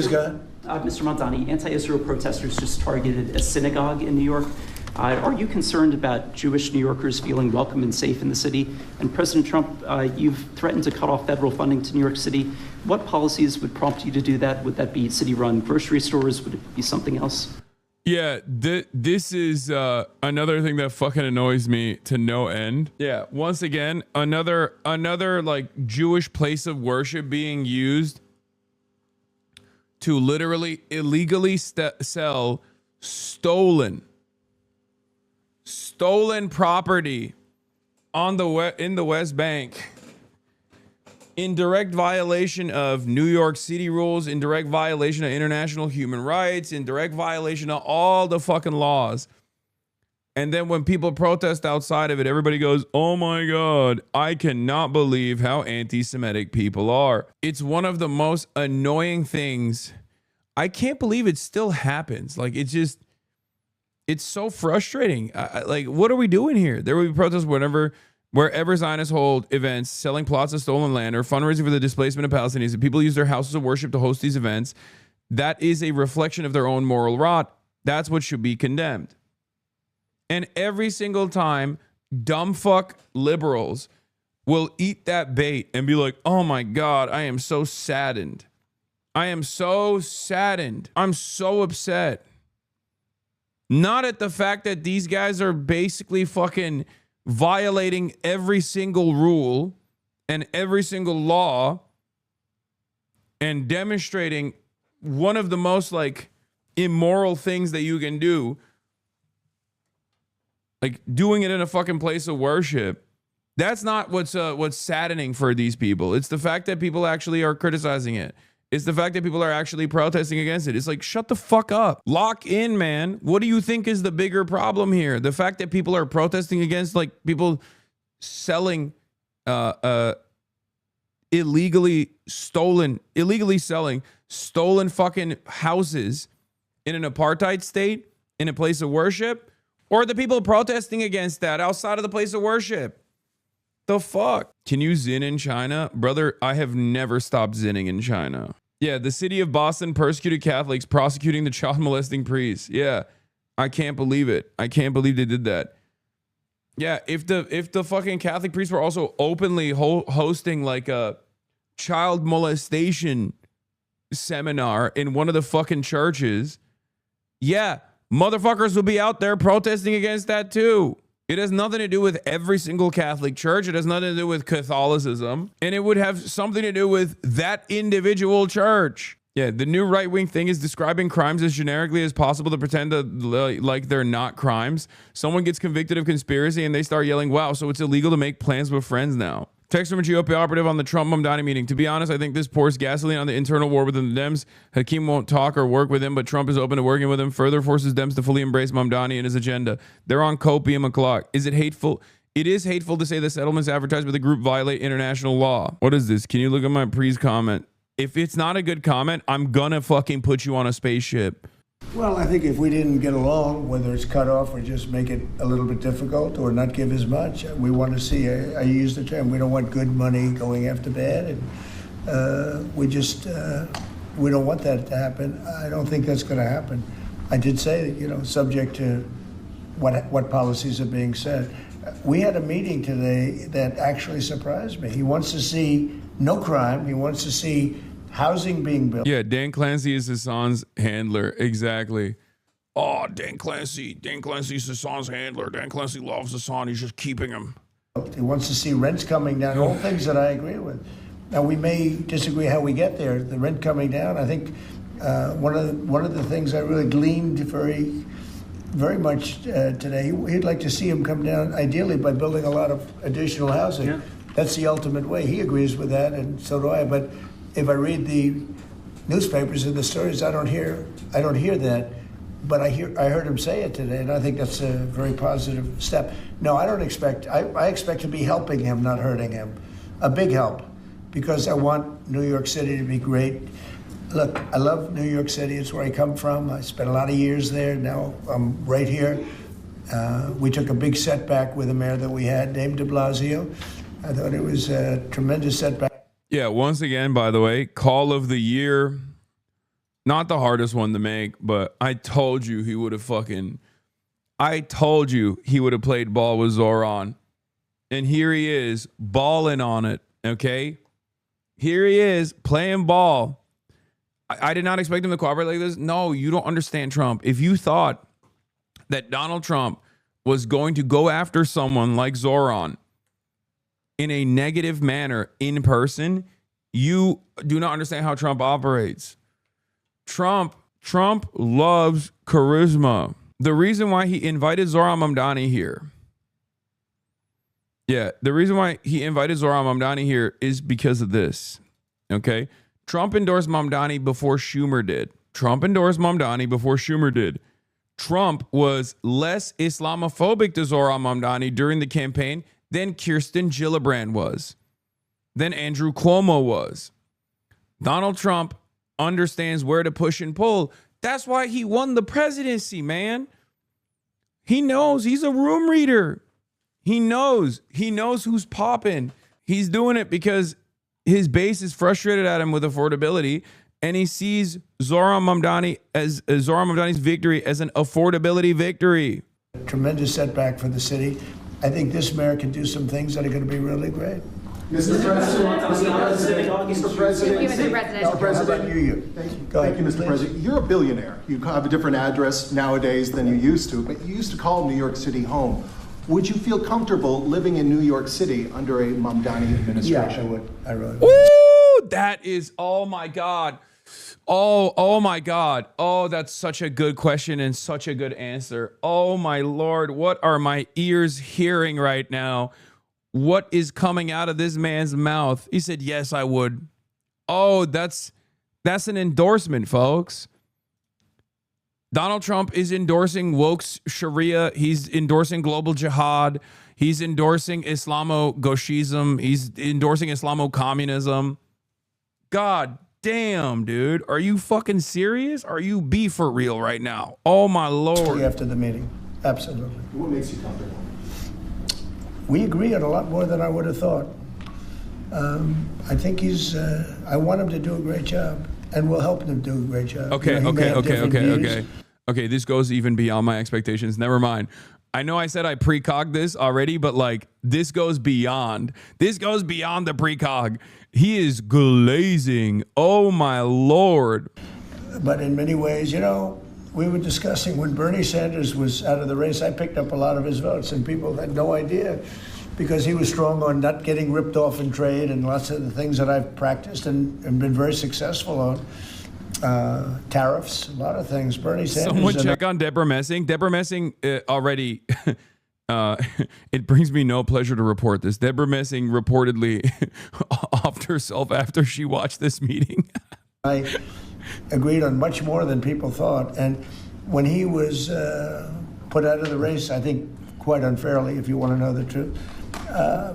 go ahead. Mr. Mamdani, anti-Israel protesters just targeted a synagogue in New York. Are you concerned about Jewish New Yorkers feeling welcome and safe in the city? And President Trump, you've threatened to cut off federal funding to New York City. What policies would prompt you to do that? Would that be city-run grocery stores? Would it be something else? Yeah, this is another thing that fucking annoys me to no end. Yeah, once again, another like Jewish place of worship being used to literally illegally sell stolen property on in the West Bank in direct violation of New York City rules, in direct violation of international human rights, in direct violation of all the fucking laws. And then when people protest outside of it, everybody goes, oh my God, I cannot believe how anti-Semitic people are. It's one of the most annoying things. I can't believe it still happens. Like, it's so frustrating. Like, what are we doing here? There will be protests wherever Zionists hold events, selling plots of stolen land or fundraising for the displacement of Palestinians. If people use their houses of worship to host these events, that is a reflection of their own moral rot. That's what should be condemned. And every single time, dumb fuck liberals will eat that bait and be like, oh my God, I am so saddened. I am so saddened. I'm so upset. Not at the fact that these guys are basically fucking violating every single rule and every single law and demonstrating one of the most like immoral things that you can do. Like doing it in a fucking place of worship. That's not what's saddening for these people. It's the fact that people actually are criticizing it. It's the fact that people are actually protesting against it. It's like, shut the fuck up. Lock in, man. What do you think is the bigger problem here? The fact that people are protesting against like people selling illegally selling stolen fucking houses in an apartheid state, in a place of worship? Or the people protesting against that outside of the place of worship? The fuck? Can you zin in China? Brother, I have never stopped zinning in China. Yeah, the city of Boston persecuted Catholics, prosecuting the child molesting priest. Yeah, I can't believe it. I can't believe they did that. Yeah, if the fucking Catholic priests were also openly hosting like a child molestation seminar in one of the fucking churches, yeah, motherfuckers will be out there protesting against that too. It has nothing to do with every single Catholic church. It has nothing to do with Catholicism. And it would have something to do with that individual church. Yeah, the new right-wing thing is describing crimes as generically as possible to pretend that, like they're not crimes. Someone gets convicted of conspiracy and they start yelling, wow, so it's illegal to make plans with friends now. Text from a GOP operative on the Trump-Mamdani meeting. To be honest, I think this pours gasoline on the internal war within the Dems. Hakeem won't talk or work with him, but Trump is open to working with him. Further forces Dems to fully embrace Mamdani and his agenda. They're on copium o'clock. Is it hateful? It is hateful to say the settlements advertised by the group violate international law. What is this? Can you look at my pre's comment? If it's not a good comment, I'm gonna fucking put you on a spaceship. Well, I think if we didn't get along, whether it's cut off or just make it a little bit difficult or not give as much, we want to see, I use the term, we don't want good money going after bad. And we don't want that to happen. I don't think that's going to happen. I did say, subject to what policies are being said. We had a meeting today that actually surprised me. He wants to see no crime. He wants to see housing being built. Yeah, Dan Clancy is Hasan's handler. Exactly. Oh, Dan Clancy's Hasan's handler. Dan Clancy loves Hasan. He's just keeping him. He wants to see rents coming down, all things that I agree with. Now, we may disagree how we get there. The rent coming down, I think one of the things I really gleaned very much today, he'd like to see him come down, ideally, by building a lot of additional housing. Yeah. That's the ultimate way. He agrees with that, and so do I. But if I read the newspapers and the stories, I don't hear that. But I heard him say it today, and I think that's a very positive step. No, I don't expect. I expect to be helping him, not hurting him. A big help, because I want New York City to be great. Look, I love New York City. It's where I come from. I spent a lot of years there. Now I'm right here. We took a big setback with the mayor that we had, named de Blasio. I thought it was a tremendous setback. Yeah, once again, by the way, call of the year. Not the hardest one to make, but I told you he would have played ball with Zohran. And here he is, balling on it, okay? Here he is, playing ball. I did not expect him to cooperate like this. No, you don't understand Trump. If you thought that Donald Trump was going to go after someone like Zohran in a negative manner in person, you do not understand how Trump operates. Trump loves charisma. The reason why he invited Zohran Mamdani here. Yeah, the reason why he invited Zohran Mamdani here is because of this. Okay? Trump endorsed Mamdani before Schumer did. Trump was less Islamophobic to Zohran Mamdani during the campaign than Kirsten Gillibrand was, than Andrew Cuomo was. Donald Trump understands where to push and pull. That's why he won the presidency, man. He knows. He's a room reader. He knows who's popping. He's doing it because his base is frustrated at him with affordability, and he sees Zohran Mamdani's victory as an affordability victory. Tremendous setback for the city. I think this mayor can do some things that are going to be really great. Mr. President, Thank you, Mr. President. You're a billionaire. You have a different address nowadays than you used to, but you used to call New York City home. Would you feel comfortable living in New York City under a Mamdani administration? Yeah, I would. I really would. Ooh, that is, oh my God. Oh my God. Oh, that's such a good question and such a good answer. Oh my Lord, what are my ears hearing right now? What is coming out of this man's mouth? He said, yes, I would. Oh, that's an endorsement, folks. Donald Trump is endorsing woke Sharia. He's endorsing global jihad. He's endorsing Islamo-Gauchism. He's endorsing Islamo-communism. God damn, dude. Are you fucking serious? Are you be for real right now? Oh, my Lord. After the meeting. Absolutely. What makes you comfortable? We agree on a lot more than I would have thought. I think I want him to do a great job, and we'll help him do a great job. Okay, this goes even beyond my expectations. Never mind. I know I said I precog this already, but like this goes beyond. This goes beyond the precog. He is glazing. Oh my Lord. But in many ways, we were discussing when Bernie Sanders was out of the race, I picked up a lot of his votes, and people had no idea because he was strong on not getting ripped off in trade and lots of the things that I've practiced and been very successful on. Tariffs, a lot of things. Bernie Sanders. Someone check on Deborah Messing. Deborah Messing already, it brings me no pleasure to report this. Deborah Messing reportedly offed herself after she watched this meeting. I agreed on much more than people thought. And when he was put out of the race, I think quite unfairly, if you want to know the truth,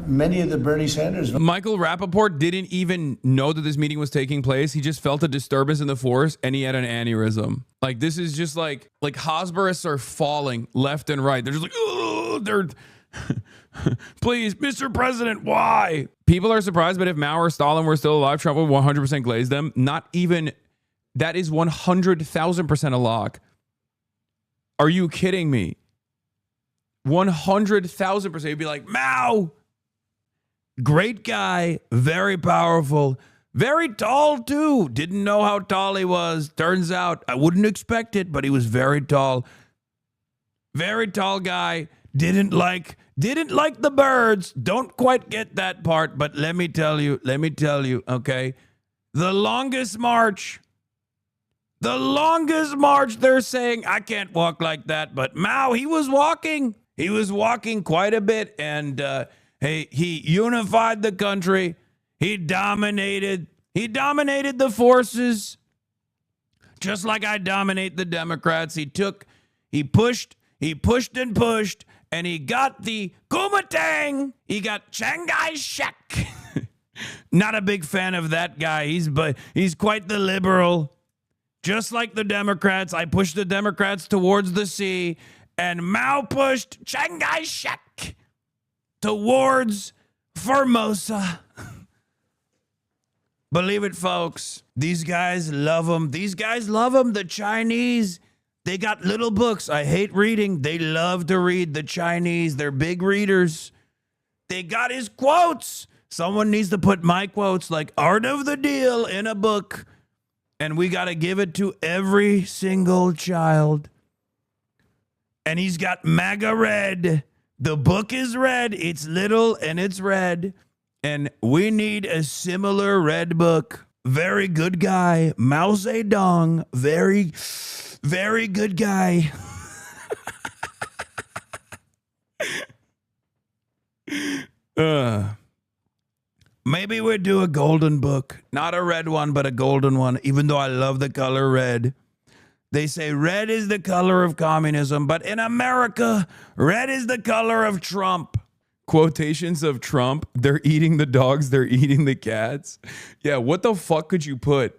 many of the Bernie Sanders. Michael Rappaport didn't even know that this meeting was taking place. He just felt a disturbance in the force and he had an aneurysm. Like, this is just like Hosbarists are falling left and right. They're just like, oh, they're... Please, Mr. President, why? People are surprised, but if Mao or Stalin were still alive, Trump would 100% glaze them. Not even... That is 100,000% a lock. Are you kidding me? 100,000%. He'd be like, Mao, great guy, very powerful, very tall too. Didn't know how tall he was. Turns out I wouldn't expect it, but he was very tall. Very tall guy. Didn't like the birds. Don't quite get that part, but let me tell you, okay? The longest march, they're saying, I can't walk like that, but Mao, he was walking. He was walking quite a bit, and he unified the country. He dominated the forces, just like I dominate the Democrats. He pushed, and he got the Kuomintang. He got Chiang Kai-shek. Not a big fan of that guy. He's quite the liberal. Just like the Democrats, I pushed the Democrats towards the sea, and Mao pushed Chiang Kai-shek towards Formosa. Believe it, folks. These guys love them. The Chinese, they got little books. I hate reading. They love to read. The Chinese, they're big readers. They got his quotes. Someone needs to put my quotes like Art of the Deal in a book. And we got to give it to every single child. And he's got MAGA red. The book is red. It's little and it's red. And we need a similar red book. Very good guy. Mao Zedong. Very, very good guy. Maybe we'd do a golden book. Not a red one, but a golden one, even though I love the color red. They say red is the color of communism, but in America, red is the color of Trump. Quotations of Trump. They're eating the dogs. They're eating the cats. Yeah, what the fuck could you put?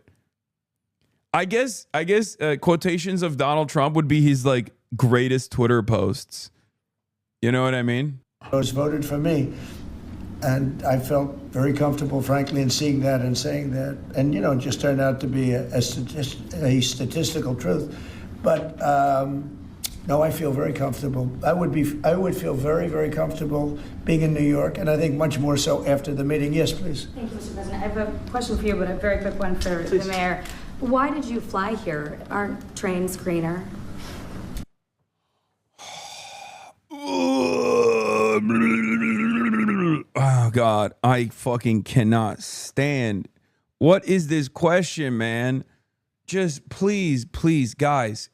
I guess quotations of Donald Trump would be his like greatest Twitter posts. You know what I mean? Those voted for me. And I felt very comfortable, frankly, in seeing that and saying that. And, you know, it just turned out to be a statistical truth. But, no, I feel very comfortable. I would feel very, very comfortable being in New York, and I think much more so after the meeting. Yes, please. Thank you, Mr. President. I have a question for you, but a very quick one for the mayor. Why did you fly here? Aren't trains greener? Oh, God, I fucking cannot stand. What is this question, man? Just please, guys,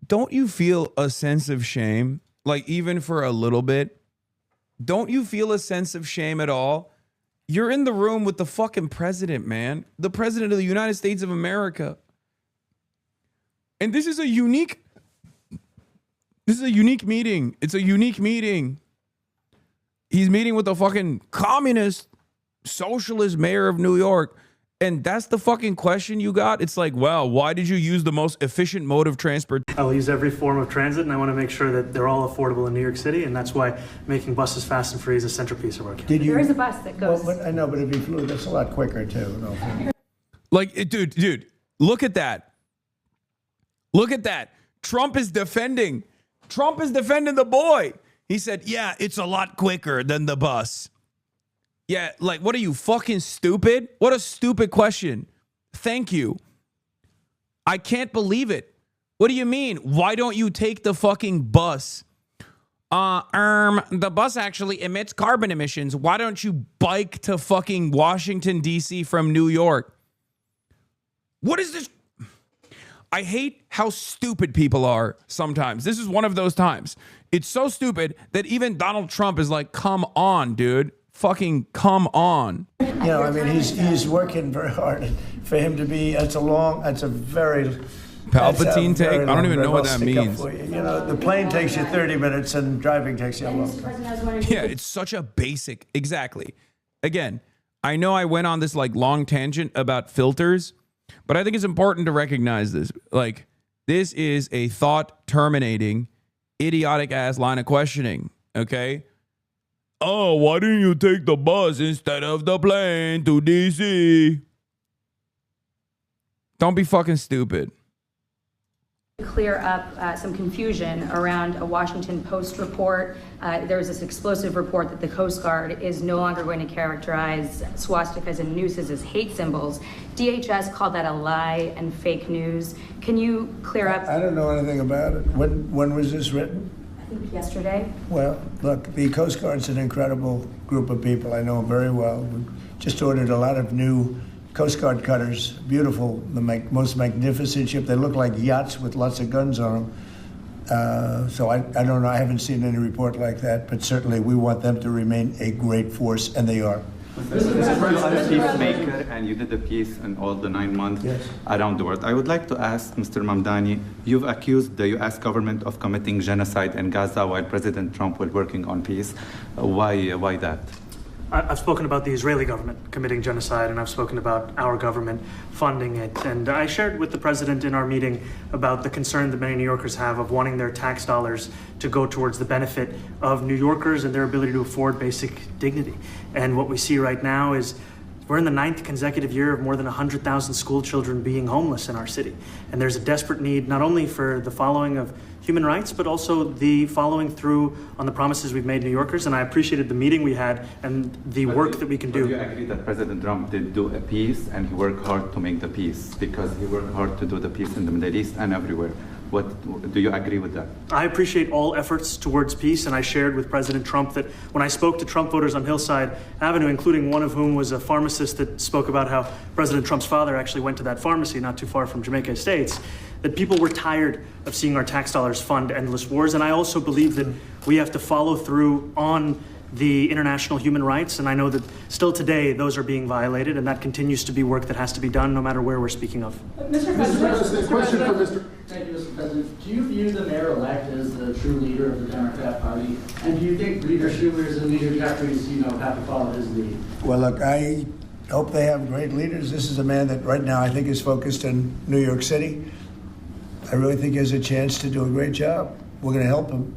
don't you feel a sense of shame? Like, even for a little bit? Don't you feel a sense of shame at all? You're in the room with the fucking president, man. The president of the United States of America. And this is a unique meeting. It's a unique meeting. He's meeting with the fucking communist, socialist mayor of New York. And that's the fucking question you got? It's like, wow, why did you use the most efficient mode of transport? I'll use every form of transit, and I want to make sure that they're all affordable in New York City, and that's why making buses fast and free is a centerpiece of our campaign. There is a bus that goes. Well, but I know, but if you flew, that's a lot quicker, too. No. Like, dude, look at that. Look at that. Trump is defending the boy. He said, yeah, it's a lot quicker than the bus. Yeah, like, what are you, fucking stupid? What a stupid question. Thank you. I can't believe it. What do you mean? Why don't you take the fucking bus? The bus actually emits carbon emissions. Why don't you bike to fucking Washington, D.C. from New York? What is this? I hate how stupid people are sometimes. This is one of those times. It's so stupid that even Donald Trump is like, come on, dude. Fucking come on. You know, I mean, he's working very hard for him to be, it's a very Palpatine take? very I don't even long know what rib. I'll that stick up means. for you. You know, the plane takes you 30 minutes and driving takes you a long time. Yeah, it's such a basic. Exactly. Again, I know I went on this like long tangent about filters, but I think it's important to recognize this. Like, this is a thought terminating, idiotic ass line of questioning. Okay. Oh, why didn't you take the bus instead of the plane to DC? Don't be fucking stupid. Clear up some confusion around a Washington Post report. There was this explosive report that the Coast Guard is no longer going to characterize swastikas and nooses as hate symbols. DHS called that a lie and fake news. Can you clear up? I don't know anything about it. When was this written? I think yesterday. Well, look, the Coast Guard's an incredible group of people. I know them very well. We just ordered a lot of new Coast Guard cutters, beautiful, the most magnificent ship. They look like yachts with lots of guns on them. So I don't know. I haven't seen any report like that, but certainly we want them to remain a great force, and they are. Piker, and you did a piece in all the 9 months around the world. I would like to ask Mr. Mamdani, you've accused the U.S. government of committing genocide in Gaza while President Trump was working on peace. Why that? I've spoken about the Israeli government committing genocide, and I've spoken about our government funding it. And I shared with the president in our meeting about the concern that many New Yorkers have of wanting their tax dollars to go towards the benefit of New Yorkers and their ability to afford basic dignity. And what we see right now is we're in the 9th consecutive year of more than 100,000 school children being homeless in our city. And there's a desperate need not only for the following of human rights, but also the following through on the promises we've made New Yorkers. And I appreciated the meeting we had and the work that we can do. Do you agree that President Trump did do a peace and he worked hard to make the peace? Because he worked hard to do the peace in the Middle East and everywhere. Do you agree with that? I appreciate all efforts towards peace, and I shared with President Trump that when I spoke to Trump voters on Hillside Avenue, including one of whom was a pharmacist that spoke about how President Trump's father actually went to that pharmacy not too far from Jamaica Estates, that people were tired of seeing our tax dollars fund endless wars. And I also believe that we have to follow through on the international human rights, and I know that still today those are being violated, and that continues to be work that has to be done no matter where we're speaking of. Mr. President, question for Mr. Thank you, Mr. President. Do you view the mayor-elect as the true leader of the Democrat Party? And do you think Leader Schumer's and Leader Jeffries, have to follow his lead? Well, look, I hope they have great leaders. This is a man that right now I think is focused in New York City. I really think he has a chance to do a great job. We're going to help him,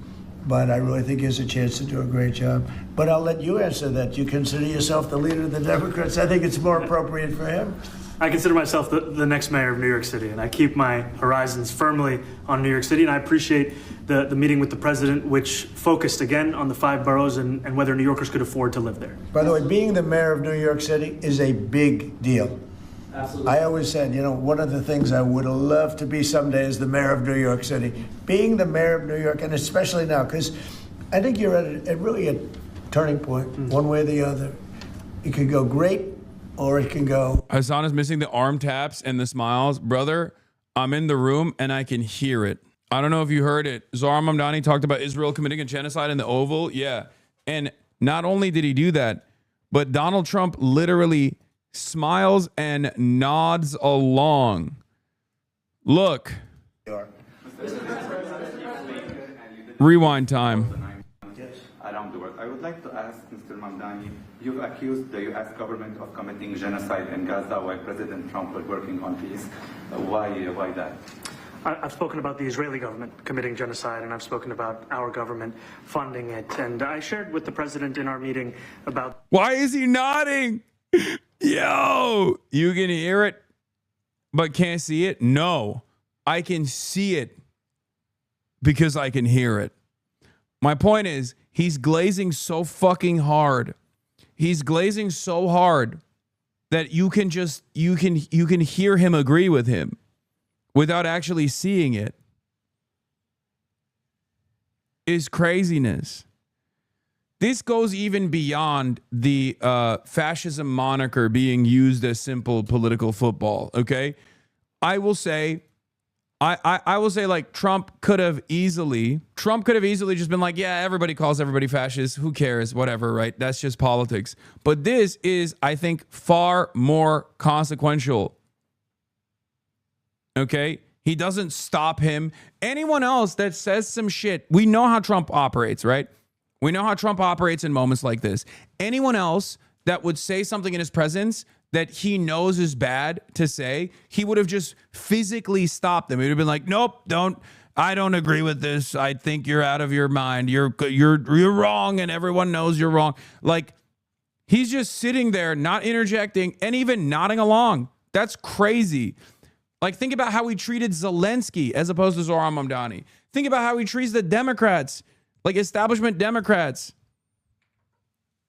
but I really think he has a chance to do a great job. But I'll let you answer that. You consider yourself the leader of the Democrats? I think it's more appropriate for him. I consider myself the next mayor of New York City, and I keep my horizons firmly on New York City, and I appreciate the meeting with the president, which focused again on the 5 boroughs and whether New Yorkers could afford to live there. By the way, being the mayor of New York City is a big deal. Absolutely. I always said, one of the things I would love to be someday is the mayor of New York City. Being the mayor of New York, and especially now, because I think you're at really a turning point, one way or the other. It could go great, or it can go. Hasan is missing the arm taps and the smiles. Brother, I'm in the room and I can hear it. I don't know if you heard it. Zohran Mamdani talked about Israel committing a genocide in the Oval. Yeah. And not only did he do that, but Donald Trump literally smiles and nods along. Look. Rewind time. Around the world. I would like to ask Mr. Mamdani, you've accused the U.S. government of committing genocide in Gaza while President Trump was working on peace. Why that? I've spoken about the Israeli government committing genocide, and I've spoken about our government funding it. And I shared with the president in our meeting about... Why is he nodding? Yo, you can hear it, but can't see it? No, I can see it because I can hear it. My point is, he's glazing so fucking hard. He's glazing so hard that you can hear him agree with him without actually seeing it. Is craziness. This goes even beyond the fascism moniker being used as simple political football. Okay, I will say. I will say, like, Trump could have easily just been like, yeah, everybody calls everybody fascist. Who cares? Whatever, right? That's just politics. But this is, I think, far more consequential. Okay? He doesn't stop him. Anyone else that says some shit, we know how Trump operates, right? We know how Trump operates in moments like this. Anyone else that would say something in his presence that he knows is bad to say, he would have just physically stopped them. He would have been like, nope, I don't agree with this. I think you're out of your mind. You're wrong, and everyone knows you're wrong. Like, he's just sitting there, not interjecting, and even nodding along. That's crazy. Like, think about how he treated Zelensky as opposed to Zohran Mamdani. Think about how he treats the Democrats, like establishment Democrats,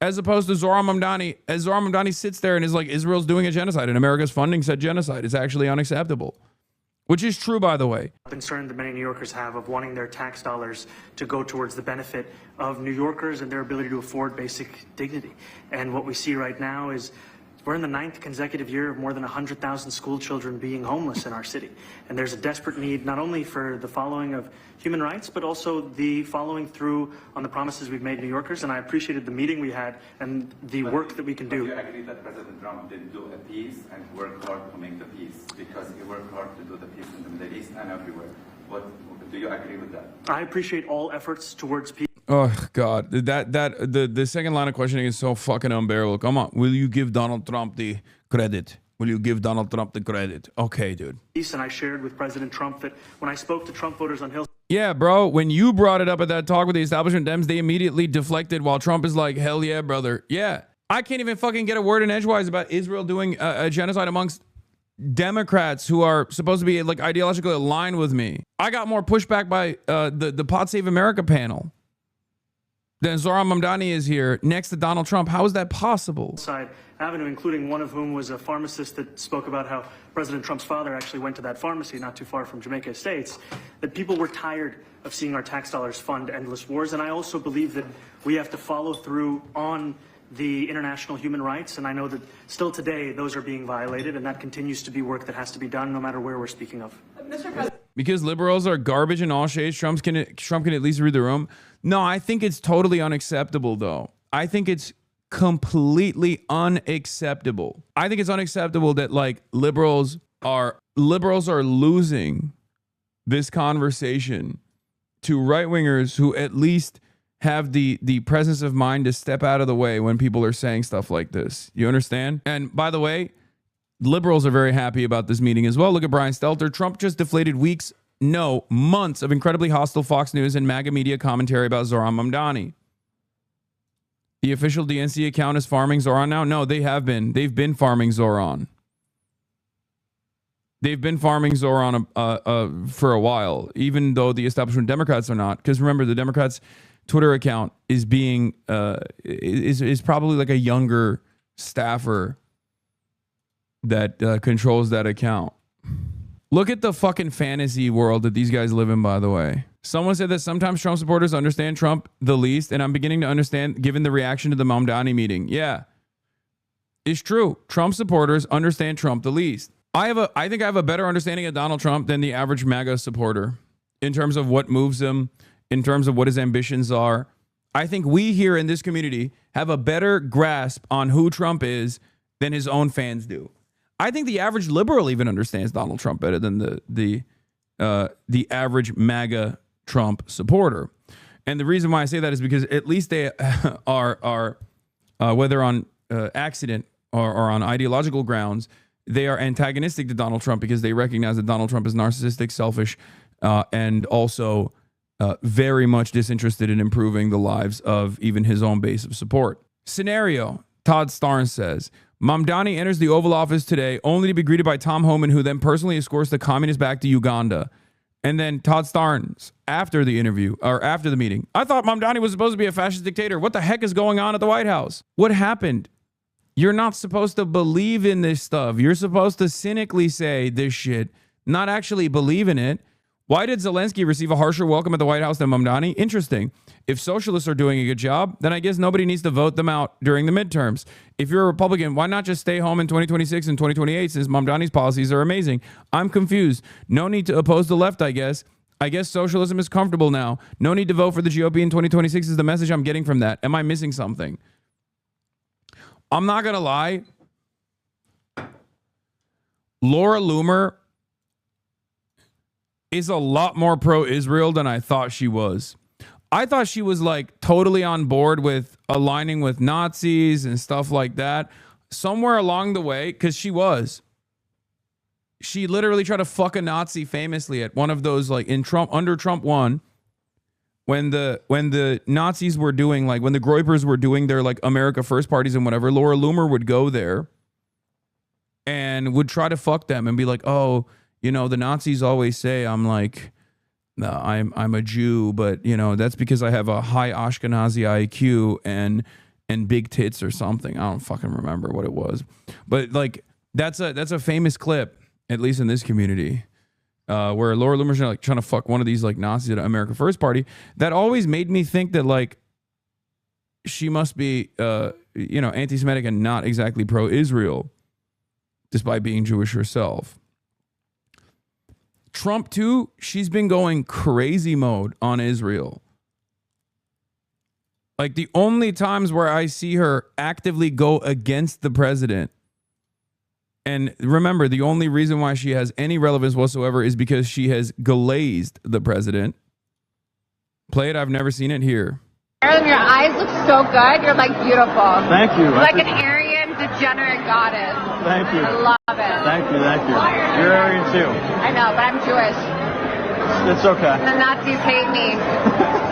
as opposed to Zohran Mamdani. As Zohran Mamdani sits there and is like, Israel's doing a genocide and America's funding said genocide. It's actually unacceptable. Which is true, by the way. Concern that many New Yorkers have of wanting their tax dollars to go towards the benefit of New Yorkers and their ability to afford basic dignity. And what we see right now is we're in the 9th consecutive year of more than 100,000 school children being homeless in our city. And there's a desperate need not only for the following of human rights, but also the following through on the promises we've made New Yorkers. And I appreciated the meeting we had and the work that we can do. Do you agree that President Trump did do a peace and work hard to make the peace? Because he worked hard to do the peace in the Middle East and everywhere. Do you agree with that? I appreciate all efforts towards peace. Oh God, the second line of questioning is so fucking unbearable. Come on, will you give Donald Trump the credit? Will you give Donald Trump the credit? Okay, dude. And I shared with President Trump that when I spoke to Trump voters on Hill. Yeah, bro. When you brought it up at that talk with the establishment Dems, they immediately deflected. While Trump is like, "Hell yeah, brother." Yeah, I can't even fucking get a word in edgewise about Israel doing a genocide amongst Democrats who are supposed to be like ideologically aligned with me. I got more pushback by the Pod Save America panel than Zohran Mamdani is here next to Donald Trump. How is that possible? Side Avenue, including one of whom was a pharmacist that spoke about how President Trump's father actually went to that pharmacy not too far from Jamaica Estates, that people were tired of seeing our tax dollars fund endless wars. And I also believe that we have to follow through on the international human rights. And I know that still today those are being violated, and that continues to be work that has to be done no matter where we're speaking of. Mr. President. Because liberals are garbage in all shades, Trump can at least read the room. No, I think it's totally unacceptable, though. I think it's completely unacceptable. I think it's unacceptable that like liberals are losing this conversation to right-wingers who at least have the presence of mind to step out of the way when people are saying stuff like this. You understand? And by the way, liberals are very happy about this meeting as well. Look at Brian Stelter. Trump just deflated months of incredibly hostile Fox News and MAGA media commentary about Zohran Mamdani. The official DNC account is farming Zohran now? No, they have been. They've been farming Zohran. They've been farming Zohran for a while, even though the establishment Democrats are not. Because remember, the Democrats' Twitter account is being is probably like a younger staffer that controls that account. Look at the fucking fantasy world that these guys live in, by the way. Someone said that sometimes Trump supporters understand Trump the least, and I'm beginning to understand given the reaction to the Mamdani meeting. Yeah, it's true. Trump supporters understand Trump the least. I think I have a better understanding of Donald Trump than the average MAGA supporter in terms of what moves him, in terms of what his ambitions are. I think we here in this community have a better grasp on who Trump is than his own fans do. I think the average liberal even understands Donald Trump better than the average MAGA Trump supporter. And the reason why I say that is because at least they are whether on accident or on ideological grounds, they are antagonistic to Donald Trump because they recognize that Donald Trump is narcissistic, selfish, and also very much disinterested in improving the lives of even his own base of support. Scenario, Todd Starnes says, Mamdani enters the Oval Office today only to be greeted by Tom Homan, who then personally escorts the communists back to Uganda. And then Todd Starnes, after the interview, or after the meeting, I thought Mamdani was supposed to be a fascist dictator. What the heck is going on at the White House? What happened? You're not supposed to believe in this stuff. You're supposed to cynically say this shit, not actually believe in it. Why did Zelensky receive a harsher welcome at the White House than Mamdani? Interesting. If socialists are doing a good job, then I guess nobody needs to vote them out during the midterms. If you're a Republican, why not just stay home in 2026 and 2028 since Mamdani's policies are amazing? I'm confused. No need to oppose the left, I guess. I guess socialism is comfortable now. No need to vote for the GOP in 2026 is the message I'm getting from that. Am I missing something? I'm not going to lie. Laura Loomer is a lot more pro-Israel than I thought she was. I thought she was like totally on board with aligning with Nazis and stuff like that. Somewhere along the way, because she literally tried to fuck a Nazi famously at one of those, like in Trump, under Trump 1, when the Nazis were doing, like when the Groypers were doing their like America First parties and whatever, Laura Loomer would go there and would try to fuck them and be like, oh, you know, the Nazis always say I'm like, no, I'm a Jew, but you know, that's because I have a high Ashkenazi IQ and big tits or something. I don't fucking remember what it was. But like that's a famous clip, at least in this community, where Laura Loomer's like trying to fuck one of these like Nazis at an America First party. That always made me think that like she must be you know, anti-Semitic and not exactly pro-Israel, despite being Jewish herself. Trump too, she's been going crazy mode on Israel. Like the only times where I see her actively go against the president, and remember, the only reason why she has any relevance whatsoever is because she has glazed the president. Play it. I've never seen it here. Your eyes look so good. You're like beautiful. Thank you. You're like an Aryan degenerate goddess. Thank you. I love it. Thank you. You're Aryan too. I know, but I'm Jewish. It's okay. The Nazis hate me.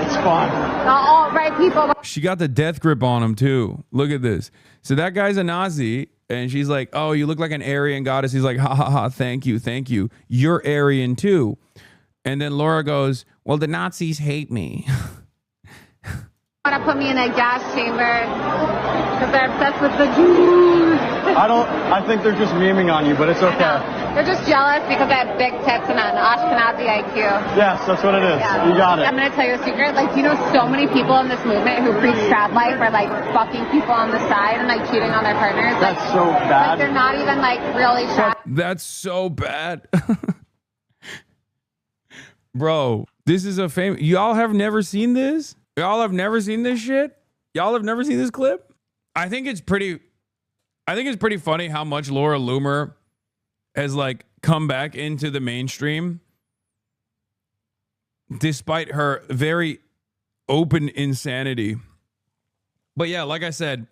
It's fine. All right people. She got the death grip on him too. Look at this. So that guy's a Nazi, and she's like, oh, you look like an Aryan goddess. He's like, ha ha ha, thank you. You're Aryan too. And then Laura goes, well, the Nazis hate me. Want to put me in a gas chamber because they're obsessed with the Jews. I think they're just memeing on you, but it's okay. They're just jealous because I have big tits and an Ashkenazi IQ. Yes, that's what it is. Yeah. You got it. I'm going to tell you a secret. Like, you know, so many people in this movement who preach trad life are like fucking people on the side and like cheating on their partners. That's like, so bad. Like, they're not even like really trad. That's so bad. Bro, this is a famous. Y'all have never seen this? Y'all have never seen this shit? Y'all have never seen this clip? I think it's pretty funny how much Laura Loomer has like come back into the mainstream despite her very open insanity. But yeah, like I said,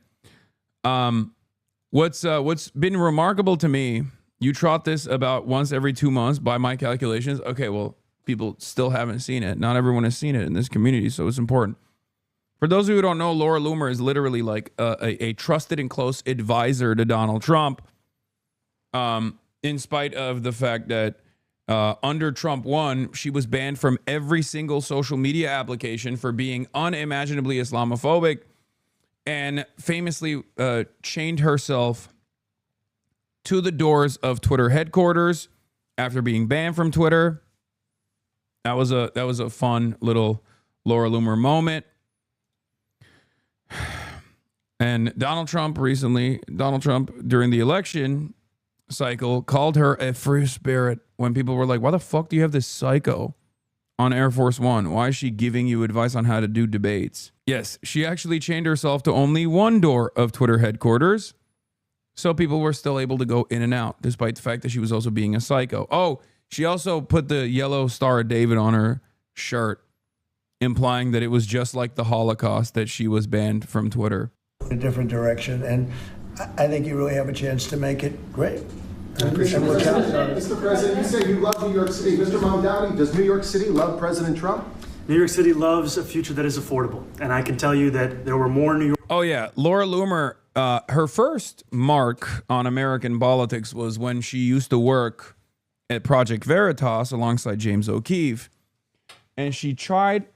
what's been remarkable to me, you trot this about once every 2 months by my calculations. Okay, well, people still haven't seen it. Not everyone has seen it in this community, so it's important. For those of you who don't know, Laura Loomer is literally like a trusted and close advisor to Donald Trump, in spite of the fact that under Trump 1, she was banned from every single social media application for being unimaginably Islamophobic, and famously chained herself to the doors of Twitter headquarters after being banned from Twitter. That was a fun little Laura Loomer moment. And Donald Trump during the election cycle called her a free spirit when people were like, why the fuck do you have this psycho on Air Force One? Why is she giving you advice on how to do debates? Yes, she actually chained herself to only one door of Twitter headquarters, so people were still able to go in and out, despite the fact that she was also being a psycho. Oh, she also put the yellow Star of David on her shirt, implying that it was just like the Holocaust that she was banned from Twitter. A different direction, and I think you really have a chance to make it great. Mr. President, you say you love New York City. Mr. Mamdani, does New York City love President Trump? New York City loves a future that is affordable, and I can tell you that there were more New York. Oh yeah, Laura Loomer, her first mark on American politics was when she used to work at Project Veritas alongside James O'Keefe, and she tried.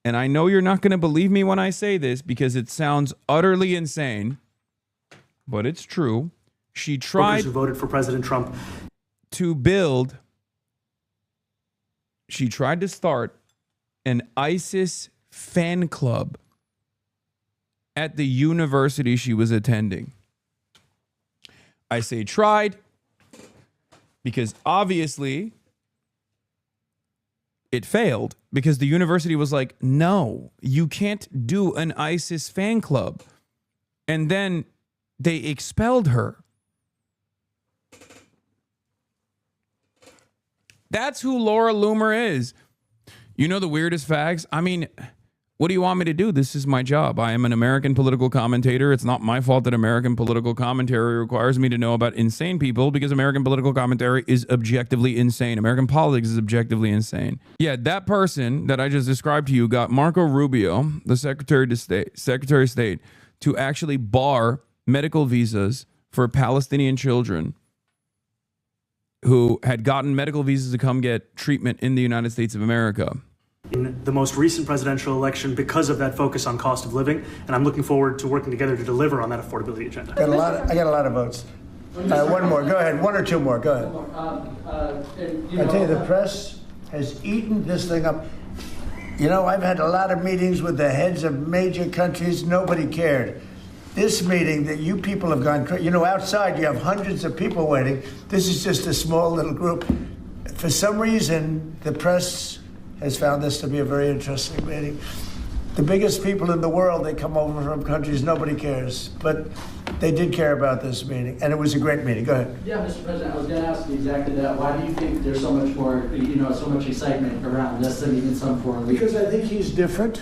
And I know you're not going to believe me when I say this because it sounds utterly insane, but it's true. She tried who voted for President Trump she tried to start an ISIS fan club at the university she was attending. I say tried because obviously it failed, because the university was like, no, you can't do an ISIS fan club. And then they expelled her. That's who Laura Loomer is. You know the weirdest facts? I mean, what do you want me to do? This is my job. I am an American political commentator. It's not my fault that American political commentary requires me to know about insane people, because American political commentary is objectively insane. American politics is objectively insane. Yeah, that person that I just described to you got Marco Rubio, the Secretary of State, to actually bar medical visas for Palestinian children who had gotten medical visas to come get treatment in the United States of America. In the most recent presidential election, because of that focus on cost of living, and I'm looking forward to working together to deliver on that affordability agenda. I got a lot of votes. One more, go ahead. One or two more, go ahead. I tell you, the press has eaten this thing up. You know, I've had a lot of meetings with the heads of major countries. Nobody cared. This meeting that you people have gone, you know, outside you have hundreds of people waiting. This is just a small little group. For some reason, the press has found this to be a very interesting meeting. The biggest people in the world, they come over from countries nobody cares, but they did care about this meeting, and it was a great meeting. Go ahead. Yeah, Mr. President, I was going to ask you exactly that. Why do you think there's so much more, so much excitement around this than even some foreign leaders? Because I think he's different.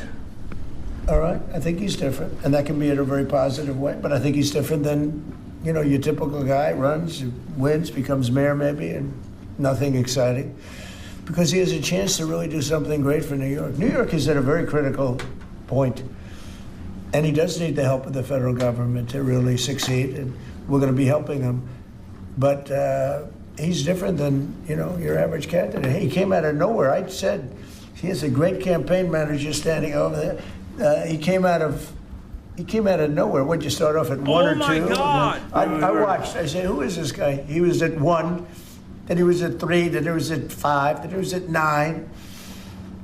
All right, I think he's different, and that can be in a very positive way, but I think he's different than, your typical guy, runs, wins, becomes mayor maybe, and nothing exciting. Because he has a chance to really do something great for New York. New York is at a very critical point, and he does need the help of the federal government to really succeed, and we're going to be helping him. But he's different than, your average candidate. He came out of nowhere. I said he has a great campaign manager standing over there. He came out of nowhere. Would you start off at one or two? Oh my God! I watched. I said, who is this guy? He was at 1. Then he was at 3, then he was at 5, then he was at 9.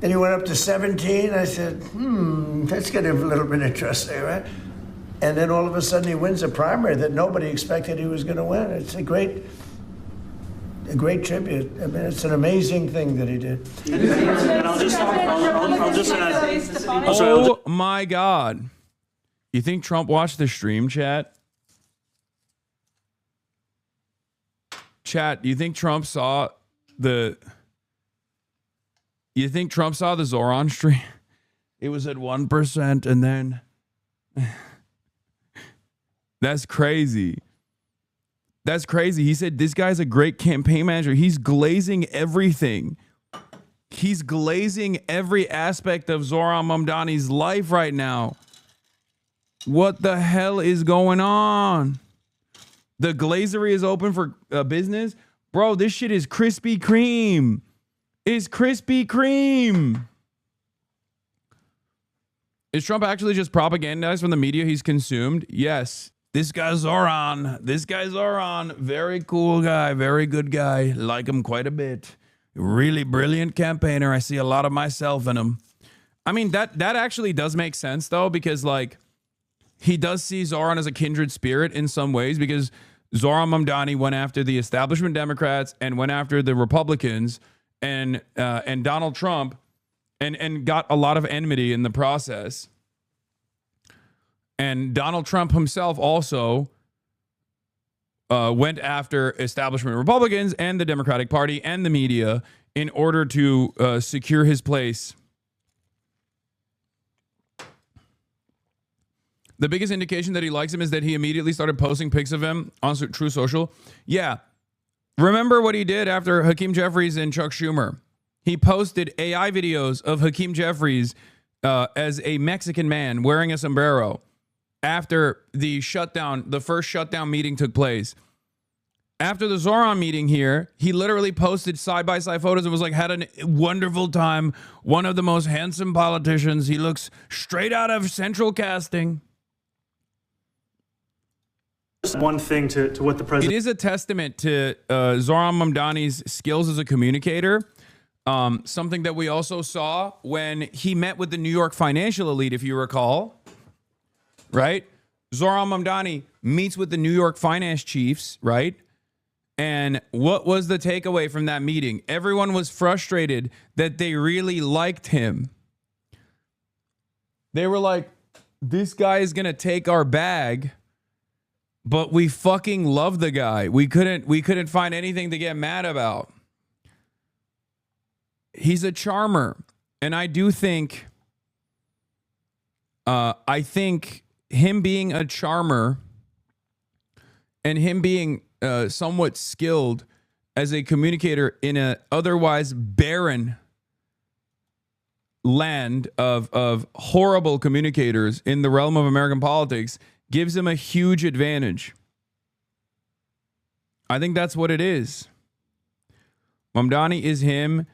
Then he went up to 17. I said, that's getting a little bit interesting, right? And then all of a sudden he wins a primary that nobody expected he was going to win. It's a great tribute. I mean, it's an amazing thing that he did. And I'll just add. Oh my God. You think Trump watched the stream, chat? Chat, do you think Trump saw the Zohran stream? It was at 1%, and then that's crazy. That's crazy. He said this guy's a great campaign manager. He's glazing everything. He's glazing every aspect of Zohran Mamdani's life right now. What the hell is going on? The glazery is open for business? Bro, this shit is Krispy Kreme. It's Krispy Kreme. Is Trump actually just propagandized from the media he's consumed? Yes. This guy Zohran. Very cool guy. Very good guy. Like him quite a bit. Really brilliant campaigner. I see a lot of myself in him. I mean, that actually does make sense, though, because, he does see Zohran as a kindred spirit in some ways, because Zohran Mamdani went after the establishment Democrats and went after the Republicans and Donald Trump and got a lot of enmity in the process. And Donald Trump himself also went after establishment Republicans and the Democratic Party and the media in order to secure his place. The biggest indication that he likes him is that he immediately started posting pics of him on True Social. Yeah. Remember what he did after Hakeem Jeffries and Chuck Schumer? He posted AI videos of Hakeem Jeffries as a Mexican man wearing a sombrero after the first shutdown meeting took place. After the Zohran meeting here, he literally posted side-by-side photos and was like, had a wonderful time. One of the most handsome politicians. He looks straight out of Central Casting. One thing to what the president... It is a testament to Zohran Mamdani's skills as a communicator. Something that we also saw when he met with the New York financial elite, if you recall. Right? Zohran Mamdani meets with the New York finance chiefs, right? And what was the takeaway from that meeting? Everyone was frustrated that they really liked him. They were like, this guy is going to take our bag, but we fucking love the guy. We couldn't find anything to get mad about. he's a charmer. And I do think, I think him being a charmer and him being somewhat skilled as a communicator in a otherwise barren land of horrible communicators in the realm of American politics gives him a huge advantage. I think that's what it is. Mamdani is him.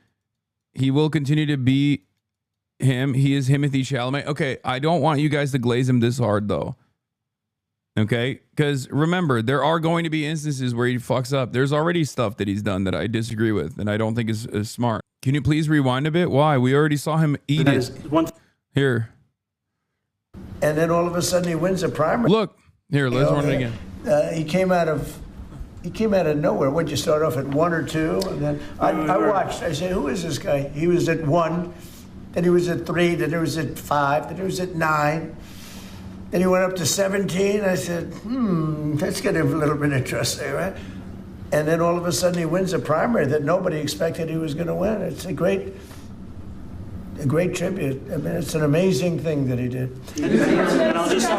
He will continue to be him. He is Timothy Chalamet. Okay, I don't want you guys to glaze him this hard, though. Okay? Because remember, there are going to be instances where he fucks up. There's already stuff that he's done that I disagree with and I don't think is smart. Can you please rewind a bit? Why? We already saw him eat it. Here. And then all of a sudden he wins a primary. Look. Here, let's run it again. He came out of nowhere. Would you start off at 1 or 2? And then I watched. I said, who is this guy? He was at 1, then he was at 3, then he was at 5, then he was at 9. Then he went up to 17. I said, that's getting a little bit interesting, right? And then all of a sudden he wins a primary that nobody expected he was going to win. It's a great tribute. I mean, it's an amazing thing that he did. And I'll just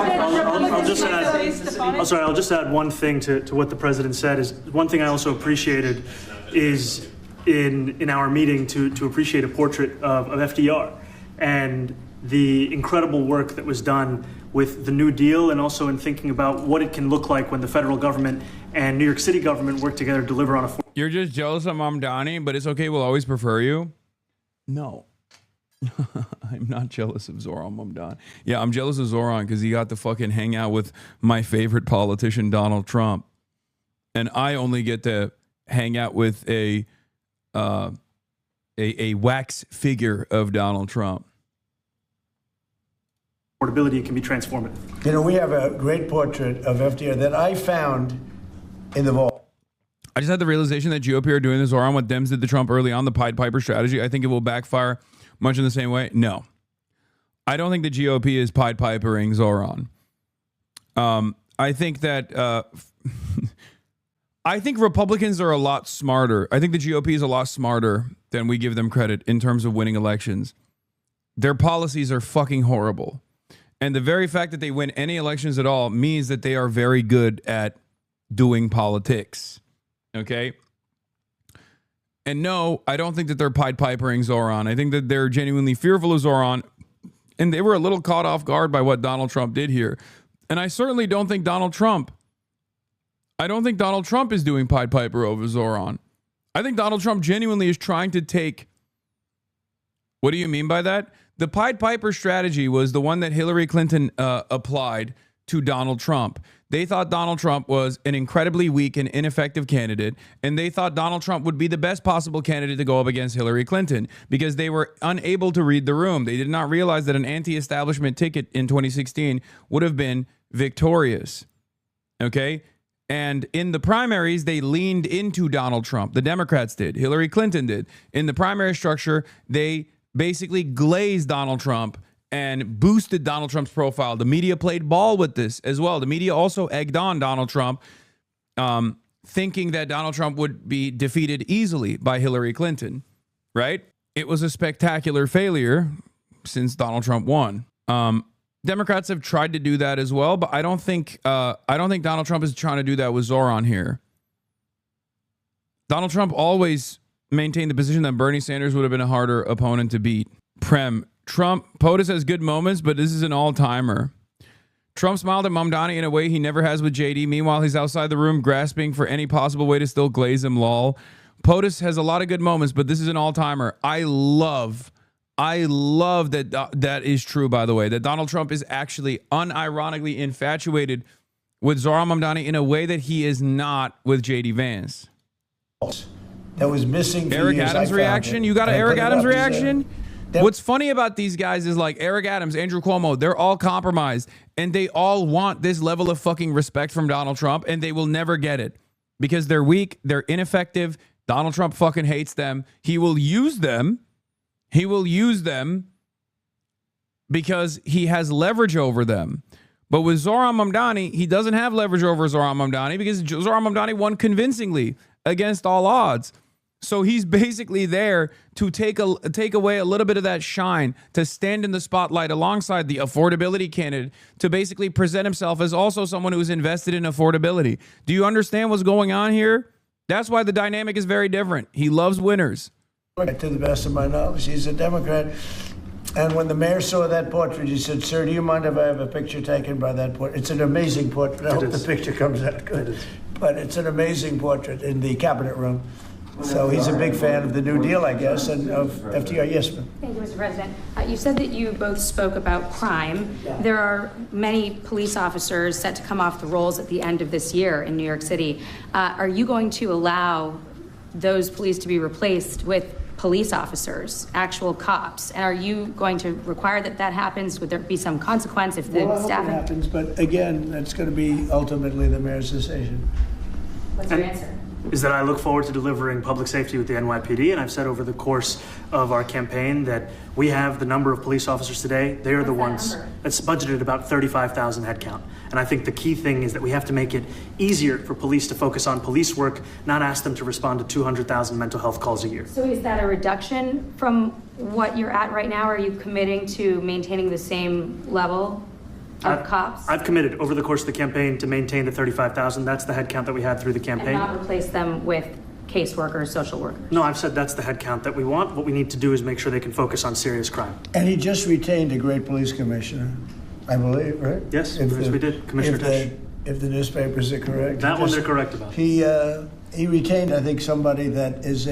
add one thing to what the president said. Is one thing I also appreciated is in our meeting to appreciate a portrait of FDR and the incredible work that was done with the New Deal and also in thinking about what it can look like when the federal government and New York City government work together to deliver on a... You're just jealous of Mamdani, but it's okay. We'll always prefer you. No. I'm not jealous of Zohran Mamdani. Yeah, I'm jealous of Zohran because he got to fucking hang out with my favorite politician, Donald Trump. And I only get to hang out with a wax figure of Donald Trump. Portability can be transformative. You know, we have a great portrait of FDR that I found in the vault. I just had the realization that GOP are doing this Zohran what Dems did to Trump early on, the Pied Piper strategy. I think it will backfire much in the same way. No. I don't think the GOP is Pied Pipering Zohran. I think that I think Republicans are a lot smarter. I think the GOP is a lot smarter than we give them credit in terms of winning elections. Their policies are fucking horrible. And the very fact that they win any elections at all means that they are very good at doing politics. Okay? And no, I don't think that they're Pied Pipering Zohran. I think that they're genuinely fearful of Zohran. And they were a little caught off guard by what Donald Trump did here. And I certainly don't think Donald Trump is doing Pied Piper over Zohran. I think Donald Trump genuinely is trying to take... What do you mean by that? The Pied Piper strategy was the one that Hillary Clinton applied to Donald Trump. They thought Donald Trump was an incredibly weak and ineffective candidate, and they thought Donald Trump would be the best possible candidate to go up against Hillary Clinton because they were unable to read the room. They did not realize that an anti-establishment ticket in 2016 would have been victorious. Okay? And in the primaries, they leaned into Donald Trump. The Democrats did. Hillary Clinton did. In the primary structure, they basically glazed Donald Trump and boosted Donald Trump's profile. The media played ball with this as well. The media also egged on Donald Trump, thinking that Donald Trump would be defeated easily by Hillary Clinton, right? It was a spectacular failure since Donald Trump won. Democrats have tried to do that as well, but I don't think Donald Trump is trying to do that with Zohran here. Donald Trump always maintained the position that Bernie Sanders would have been a harder opponent to beat. POTUS has good moments, but this is an all-timer. Trump smiled at Mamdani in a way he never has with JD. Meanwhile, he's outside the room grasping for any possible way to still glaze him, lol. POTUS has a lot of good moments, but this is an all-timer. I love that that is true, by the way, that Donald Trump is actually unironically infatuated with Zohran Mamdani in a way that he is not with JD Vance. That was missing. Eric Adams' reaction? You got an Eric Adams reaction? What's funny about these guys is like Eric Adams, Andrew Cuomo, they're all compromised and they all want this level of fucking respect from Donald Trump and they will never get it because they're weak, they're ineffective. Donald Trump fucking hates them. He will use them. He will use them because he has leverage over them. But with Zohran Mamdani, he doesn't have leverage over Zohran Mamdani because Zohran Mamdani won convincingly against all odds. So he's basically there to take away a little bit of that shine, to stand in the spotlight alongside the affordability candidate, to basically present himself as also someone who's invested in affordability. Do you understand what's going on here? That's why the dynamic is very different. He loves winners. To the best of my knowledge, he's a Democrat. And when the mayor saw that portrait, he said, "Sir, do you mind if I have a picture taken by that portrait?" It's an amazing portrait. I hope the picture comes out good. But it's an amazing portrait in the cabinet room. So he's a big fan of the New Deal, I guess, and of FDR. Yes, ma'am. Thank you, Mr. President. You said that you both spoke about crime. There are many police officers set to come off the rolls at the end of this year in New York City. Are you going to allow those police to be replaced with police officers, actual cops? And are you going to require that that happens? Would there be some consequence if the Well, I hope staff... it happens, but again, that's going to be ultimately the mayor's decision. What's your answer? Is that I look forward to delivering public safety with the NYPD, and I've said over the course of our campaign that we have the number of police officers today. They are the ones that's budgeted about 35,000 headcount. And I think the key thing is that we have to make it easier for police to focus on police work, not ask them to respond to 200,000 mental health calls a year. So is that a reduction from what you're at right now? Are you committing to maintaining the same level of cops? I've committed over the course of the campaign to maintain the 35,000. That's the headcount that we had through the campaign. And not replace them with caseworkers, social workers? No, I've said that's the headcount that we want. What we need to do is make sure they can focus on serious crime. And he just retained a great police commissioner, I believe, right? Yes, we did. Commissioner Tisch. If the newspapers are correct. That one they're correct about. He retained, I think, somebody that is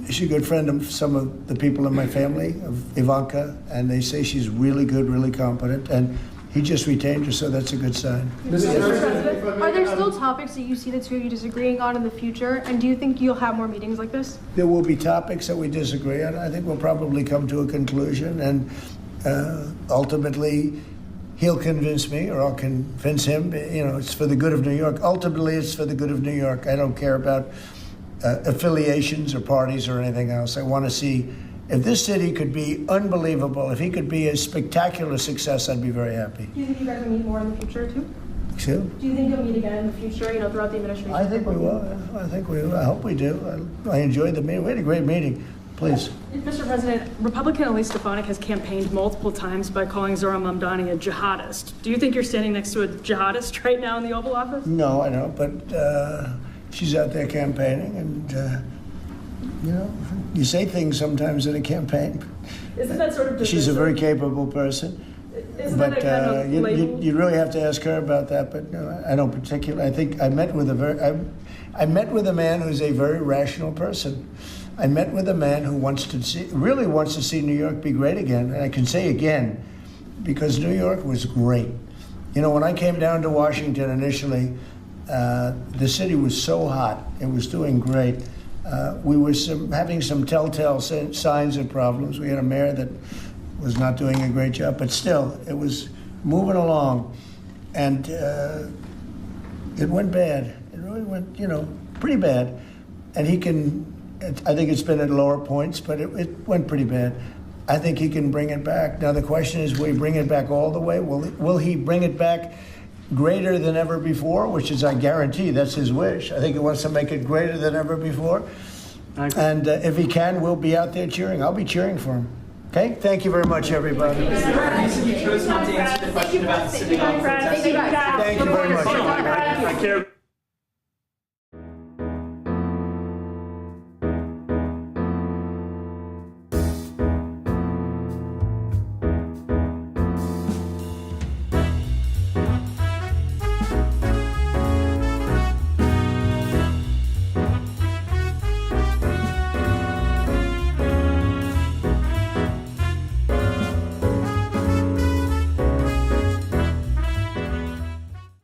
she's a good friend of some of the people in my family, of Ivanka, and they say she's really good, really competent, and he just retained her, so that's a good sign. Mr. President, are there still topics that you see the two of you disagreeing on in the future? And do you think you'll have more meetings like this? There will be topics that we disagree on. I think we'll probably come to a conclusion, and ultimately he'll convince me, or I'll convince him. You know, it's for the good of New York. Ultimately, it's for the good of New York. I don't care about affiliations or parties or anything else. I want to see, if this city could be unbelievable, if he could be a spectacular success, I'd be very happy. Do you think you guys will meet more in the future too? Excuse? Do you think you'll meet again in the future, throughout the administration? I think we will. I think we will. I hope we do. I enjoyed the meeting. We had a great meeting. Please. Mr. President, Republican Elise Stefanik has campaigned multiple times by calling Zohran Mamdani a jihadist. Do you think you're standing next to a jihadist right now in the Oval Office? No, I don't, but she's out there campaigning, and you say things sometimes in a campaign. Isn't that sort of divisive? She's a very capable person. Isn't But that a kind of label? you really have to ask her about that. But no, I don't particularly. I think I met with I met with a man who's a very rational person. I met with a man who really wants to see New York be great again. And I can say again, because New York was great. When I came down to Washington initially, the city was so hot. It was doing great. We were having some telltale signs and problems. We had a mayor that was not doing a great job, but still, it was moving along. And it went bad. It really went, pretty bad. And I think it's been at lower points, but it went pretty bad. I think he can bring it back. Now, the question is, will he bring it back all the way? Will he bring it back greater than ever before, which is, I guarantee, that's his wish. I think he wants to make it greater than ever before. And if he can, we'll be out there cheering. I'll be cheering for him. Okay? Thank you very much, everybody. You chose not to answer the question about sitting on. Thank you very much. I care.